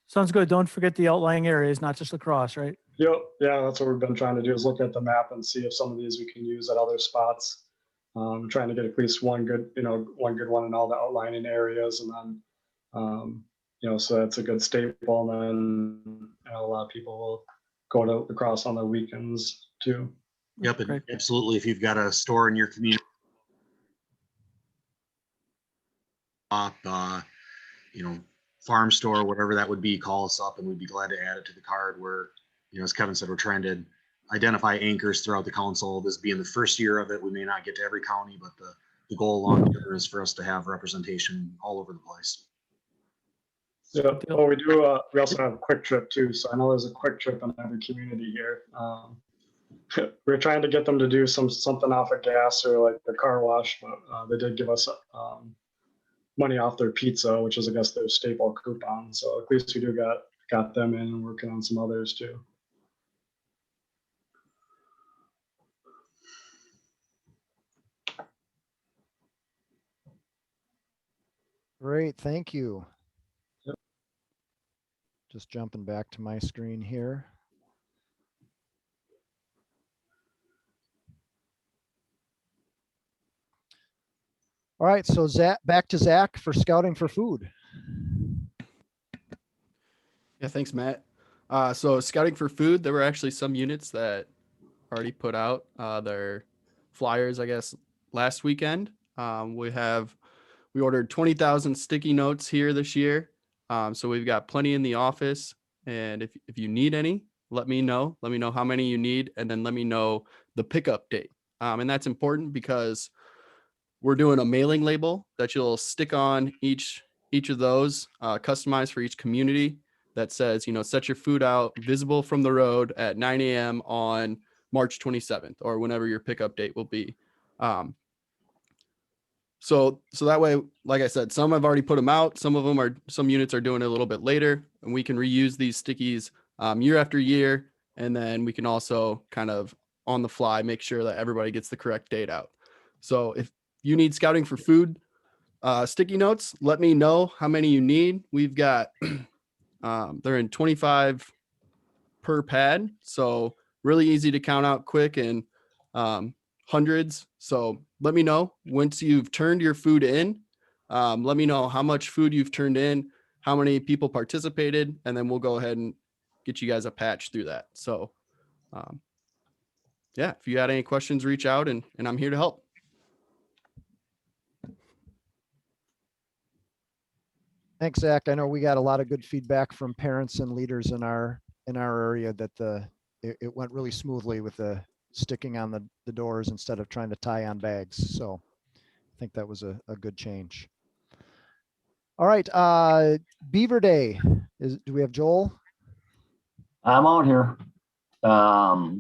Sounds good. Don't forget the outlying areas, not just lacrosse, right? Yep, yeah, that's what we've been trying to do is look at the map and see if some of these we can use at other spots. Trying to get at least one good one in all the outlining areas, and then so that's a good staple. And then a lot of people will go to lacrosse on the weekends too. Yep, and absolutely. If you've got a store in your community, farm store, whatever that would be, call us up and we'd be glad to add it to the card. Where, as Kevin said, we're trying to identify anchors throughout the council. This being the first year of it, we may not get to every county, but the goal long term is for us to have representation all over the place. Yeah, well, we do. We also have a quick trip too. So I know there's a quick trip in every community here. We're trying to get them to do something off of gas or like the car wash, but they did give us money off their pizza, which is I guess their staple coupon. So at least we do got them in and working on some others too. Great, thank you. Yep. Just jumping back to my screen here. All right, so Zach, back to Zach for scouting for food. Yeah, thanks, Matt. So scouting for food, there were actually some units that already put out their flyers, I guess, last weekend. We ordered 20,000 sticky notes here this year. So we've got plenty in the office. And if you need any, let me know. Let me know how many you need, and then let me know the pickup date. And that's important because we're doing a mailing label that you'll stick on each of those, customized for each community, that says, set your food out visible from the road at 9 a.m. on March 27th or whenever your pickup date will be. So that way, like I said, some have already put them out. Some units are doing it a little bit later, and we can reuse these stickies year after year. And then we can also kind of on the fly make sure that everybody gets the correct date out. So if you need scouting for food sticky notes, let me know how many you need. We've got they're in 25 per pad, so really easy to count out quick, and hundreds. So let me know once you've turned your food in. Let me know how much food you've turned in, how many people participated, and then we'll go ahead and get you guys a patch through that. So yeah, if you had any questions, reach out, and I'm here to help. Thanks, Zach. I know we got a lot of good feedback from parents and leaders in our area that it went really smoothly with the sticking on the doors instead of trying to tie on bags. So I think that was a good change. All right, Beaver Day. Do we have Joel? I'm out here.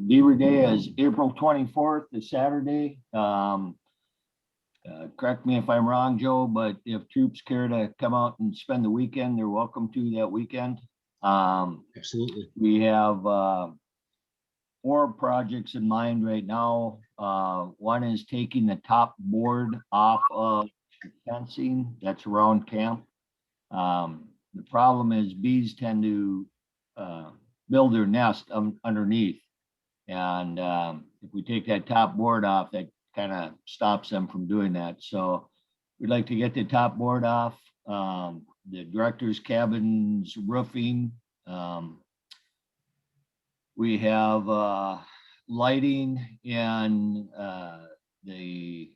Beaver Day is April 24th, is Saturday. Correct me if I'm wrong, Joe, but if troops care to come out and spend the weekend, they're welcome to that weekend. Absolutely. We have 4 projects in mind right now. One is taking the top board off of the fencing that's around camp. The problem is bees tend to build their nest underneath. And if we take that top board off, that kind of stops them from doing that. So we'd like to get the top board off. The director's cabin's roofing. We have lighting in the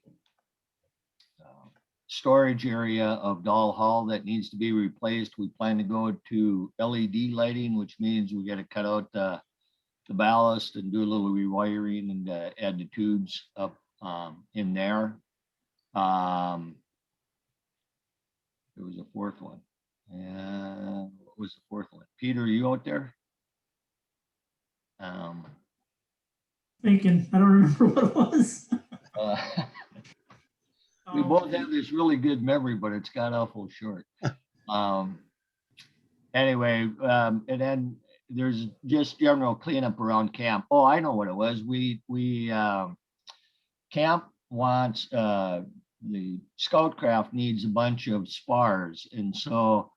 storage area of Doll Hall that needs to be replaced. We plan to go to LED lighting, which means we got to cut out the ballast and do a little rewiring and add the tubes up in there. There was a 4th one. And what was the 4th one? Peter, are you out there? Thinking, I don't remember what it was. We both have this really good memory, but it's got awful short. Anyway, and then there's just general cleanup around camp. Oh, I know what it was. We camp wants the Scoutcraft needs a bunch of spars, and so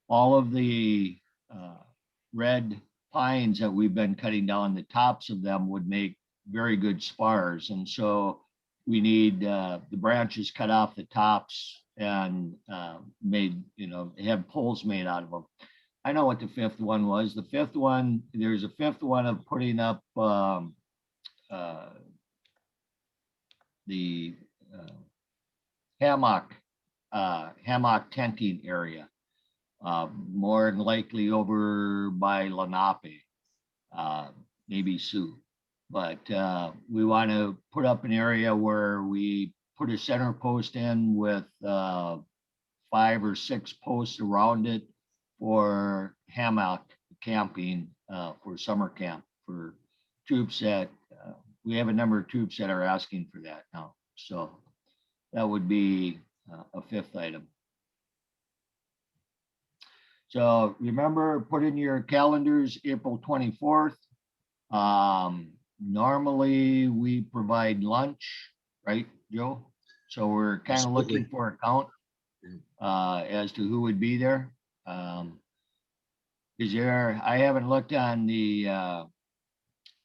all of the red pines that we've been cutting down, the tops of them would make very good spars, and so we need the branches cut off the tops and made, have poles made out of them. I know what the 5th one was. The 5th one, there's a 5th one of putting up the hammock tenting area, more than likely over by Lenape, maybe Sioux. But we want to put up an area where we put a center post in with 5 or 6 posts around it for hammock camping for summer camp for troops that we have a number of troops that are asking for that now. So that would be a 5th item. So remember, put in your calendars April 24th. Normally we provide lunch, right, Joe? So we're kind of looking for a count as to who would be there. Is there, I haven't looked on the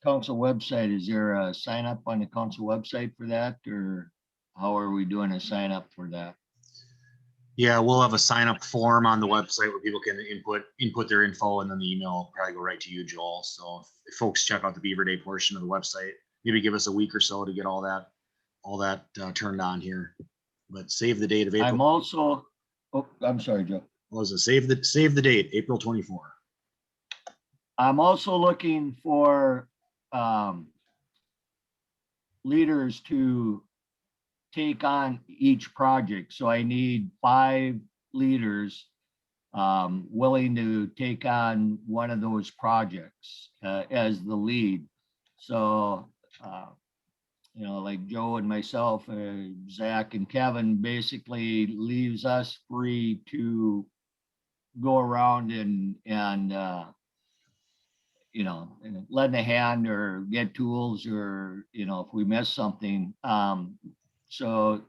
council website. Is there a sign up on the council website for that, or how are we doing a sign up for that? Yeah, we'll have a sign up form on the website where people can input their info, and then the email will probably go right to you, Joel. So if folks check out the Beaver Day portion of the website, maybe give us a week or so to get all that turned on here. But save the date of April. I'm also, oh, I'm sorry, Joe. What was it? Save the date, April 24. I'm also looking for leaders to take on each project. So I need 5 leaders willing to take on one of those projects as the lead. So, like Joe and myself, Zach and Kevin basically leaves us free to go around and lend a hand or get tools, or, if we miss something. So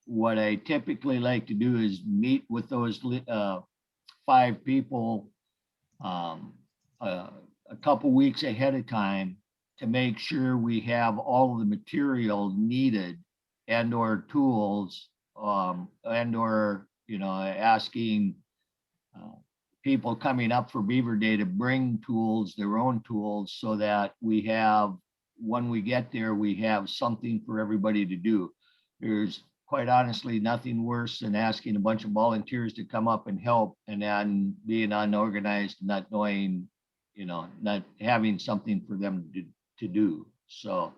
what I typically like to do is meet with those 5 people a couple weeks ahead of time to make sure we have all of the material needed and or tools and or, asking people coming up for Beaver Day to bring tools, their own tools, so that we have, when we get there, we have something for everybody to do. There's quite honestly nothing worse than asking a bunch of volunteers to come up and help and then being unorganized, not knowing, not having something for them to do. So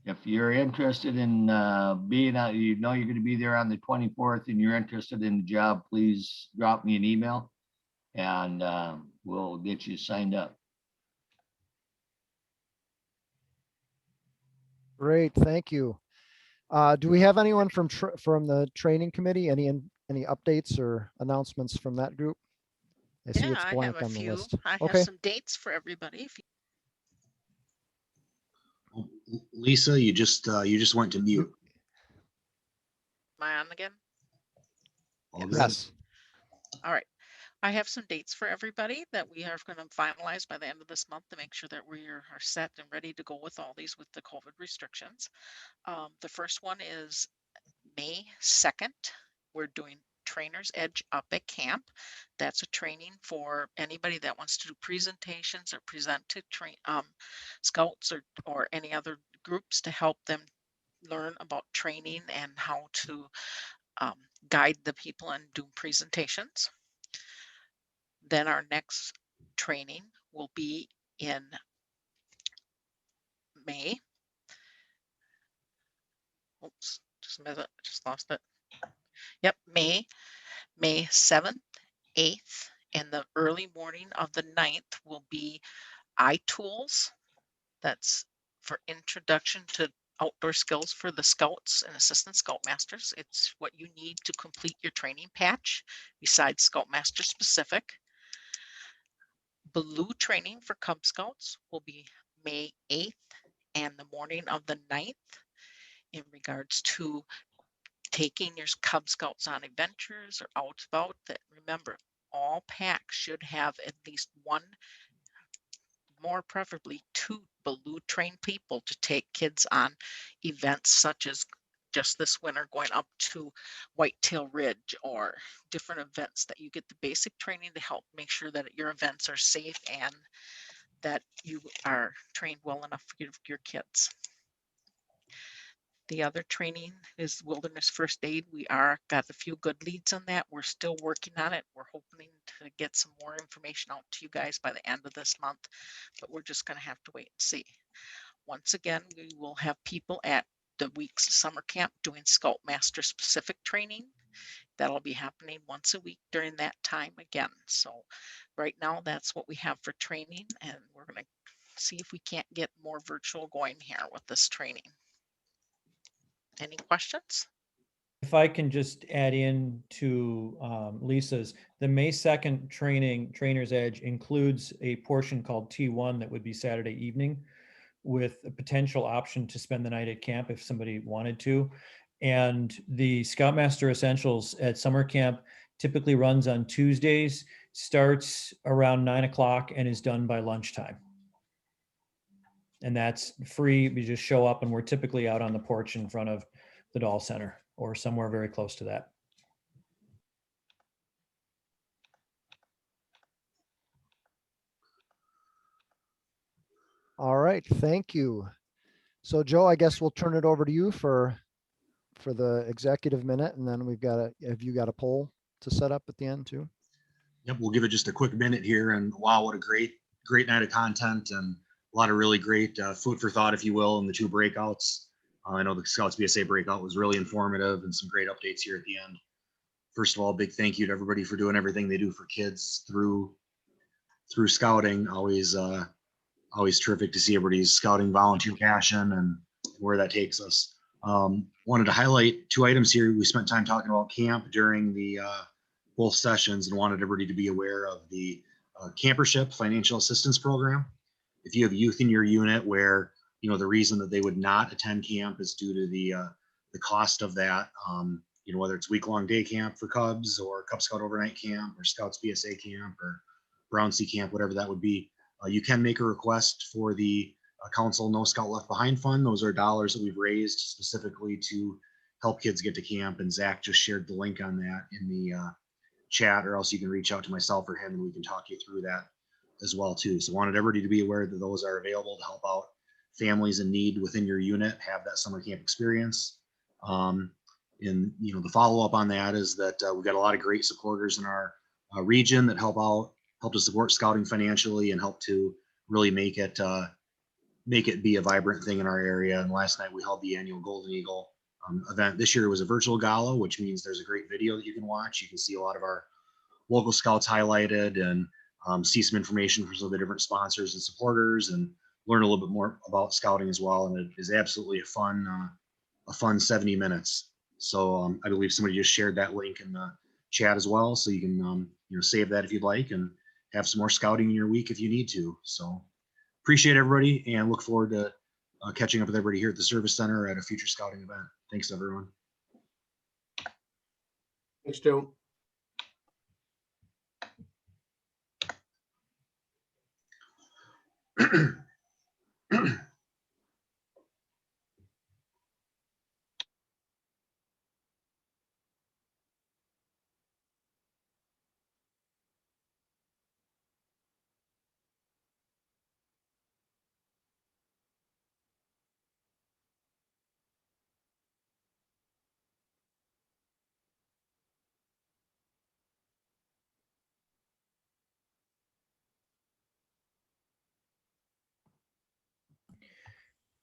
if you're interested in being out, you're going to be there on the 24th and you're interested in the job, please drop me an email and we'll get you signed up. Great, thank you. Do we have anyone from the training committee? any updates or announcements from that group? I see Yeah, it's I have blank a on the few. list. I have Okay. some dates for everybody. If Lisa, you just went to mute. Am I on again? All good. Yes. All right. I have some dates for everybody that we are going to finalize by the end of this month to make sure that we are set and ready to go with all these with the COVID restrictions. The first one is May 2nd. We're doing Trainer's Edge up at camp. That's a training for anybody that wants to do presentations or present to scouts or any other groups to help them learn about training and how to guide the people and do presentations. Then our next training will be in May. Oops, just a minute, just lost it. Yep, May 7th, 8th, and the early morning of the 9th will be iTools. That's for introduction to outdoor skills for the scouts and assistant scoutmasters. It's what you need to complete your training patch besides Scoutmaster specific. Blue training for Cub Scouts will be May 8th and the morning of the 9th in regards to taking your Cub Scouts on adventures or out about. That remember, all packs should have at least one, more preferably two blue trained people to take kids on events such as just this winter going up to Whitetail Ridge or different events that you get the basic training to help make sure that your events are safe and that you are trained well enough for your kids. The other training is wilderness first aid. We got a few good leads on that. We're still working on it. We're hoping to get some more information out to you guys by the end of this month, but we're just going to have to wait and see. Once again, we will have people at the week's summer camp doing Scoutmaster specific training. That'll be happening once a week during that time again. So right now, that's what we have for training, and we're going to see if we can't get more virtual going here with this training. Any questions? If I can just add in to Lisa's, the May 2nd Trainer's Edge includes a portion called T1 that would be Saturday evening with a potential option to spend the night at camp if somebody wanted to. And the Scoutmaster Essentials at summer camp typically runs on Tuesdays, starts around 9 o'clock and is done by lunchtime. And that's free. We just show up and we're typically out on the porch in front of the Doll Center or somewhere very close to that. All right, thank you. So Joe, I guess we'll turn it over to you for the executive minute, and then have you got a poll to set up at the end too? Yep, we'll give it just a quick minute here, and wow, what a great night of content and a lot of really great food for thought, if you will, in the two breakouts. I know the Scouts BSA breakout was really informative and some great updates here at the end. First of all, big thank you to everybody for doing everything they do for kids through scouting. Always terrific to see everybody's scouting volunteer passion and where that takes us. Wanted to highlight two items here. We spent time talking about camp during the both sessions and wanted everybody to be aware of the Campership Financial Assistance Program. If you have youth in your unit where the reason that they would not attend camp is due to the cost of that, whether it's week-long day camp for Cubs or Cub Scout overnight camp or Scouts BSA camp or Brown Sea camp, whatever that would be, you can make a request for the Council No Scout Left Behind Fund. Those are dollars that we've raised specifically to help kids get to camp, and Zach just shared the link on that in the chat, or else you can reach out to myself or him and we can talk you through that as well too. So wanted everybody to be aware that those are available to help out families in need within your unit have that summer camp experience. And the follow-up on that is that we've got a lot of great supporters in our region that help to support scouting financially and help to really make it be a vibrant thing in our area. And last night we held the annual Golden Eagle event. This year it was a virtual gala, which means there's a great video that you can watch. You can see a lot of our local scouts highlighted and see some information from some of the different sponsors and supporters and learn a little bit more about scouting as well. And it is absolutely a fun 70 minutes. So I believe somebody just shared that link in the chat as well. So you can, save that if you'd like and have some more scouting in your week if you need to. So appreciate everybody and look forward to catching up with everybody here at the Service Center at a future scouting event. Thanks, everyone. Thanks, Joe.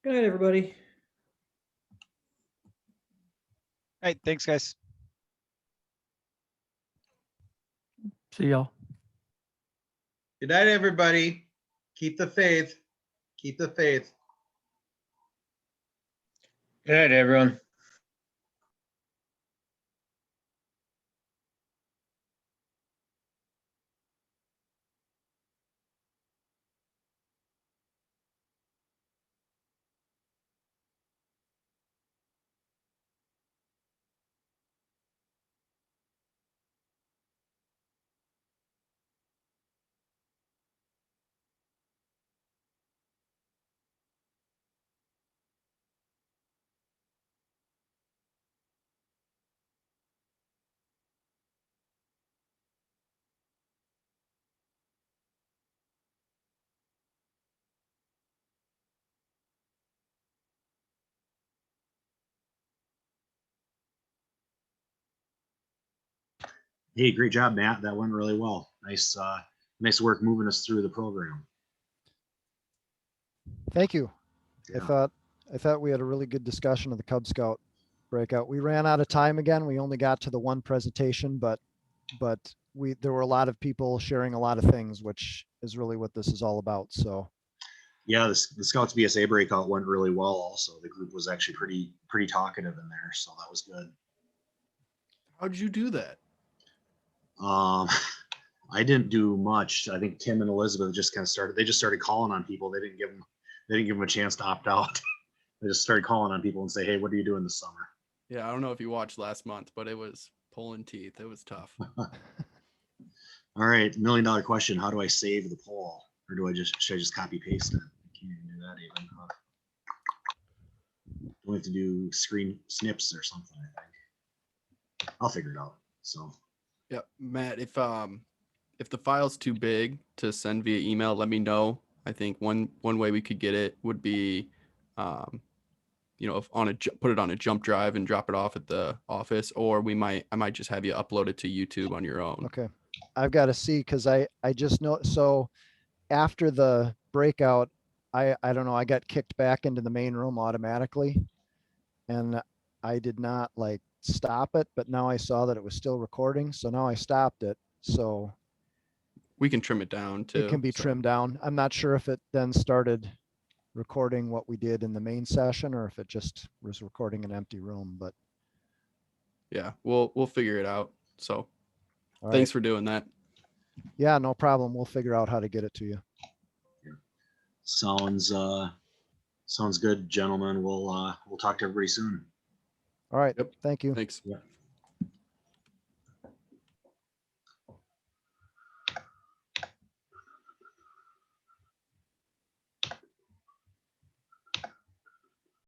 Good night, everybody. All right, thanks, guys. See y'all. Good night, everybody. Keep the faith. Keep the faith. Good night, everyone. Hey, great job, Matt. That went really well. Nice work moving us through the program. Thank you. Yeah. I thought we had a really good discussion of the Cub Scout breakout. We ran out of time again. We only got to the one presentation, but there were a lot of people sharing a lot of things, which is really what this is all about. So Yeah, the Scouts BSA breakout went really well. Also, the group was actually pretty talkative in there, so that was good. How'd you do that? I didn't do much. I think Tim and Elizabeth just kind of started. They just started calling on people. They didn't give them a chance to opt out. They just started calling on people and say, "Hey, what are you doing this summer?" Yeah, I don't know if you watched last month, but it was pulling teeth. It was tough. All right, $1 million question: how do I save the poll, or should I just copy paste it? I can't even do that even. Do we have to do screen snips or something? I think I'll figure it out. So Yeah, Matt, if the file's too big to send via email, let me know. I think one way we could get it would be, if put it on a jump drive and drop it off at the office, or I might just have you upload it to YouTube on your own. okay, I've got to see because I just know. So after the breakout, I don't know. I got kicked back into the main room automatically, and I did not stop it. But now I saw that it was still recording, so now I stopped it. So We can trim it down too. it can be trimmed down. I'm not sure if it then started recording what we did in the main session or if it just was recording an empty room, but yeah, we'll figure it out. So all thanks right. for doing that. Yeah, no problem. We'll figure out how to get it to you. sounds good, gentlemen. We'll talk to everybody soon. All right. Yep. Thank you. Thanks. Yeah.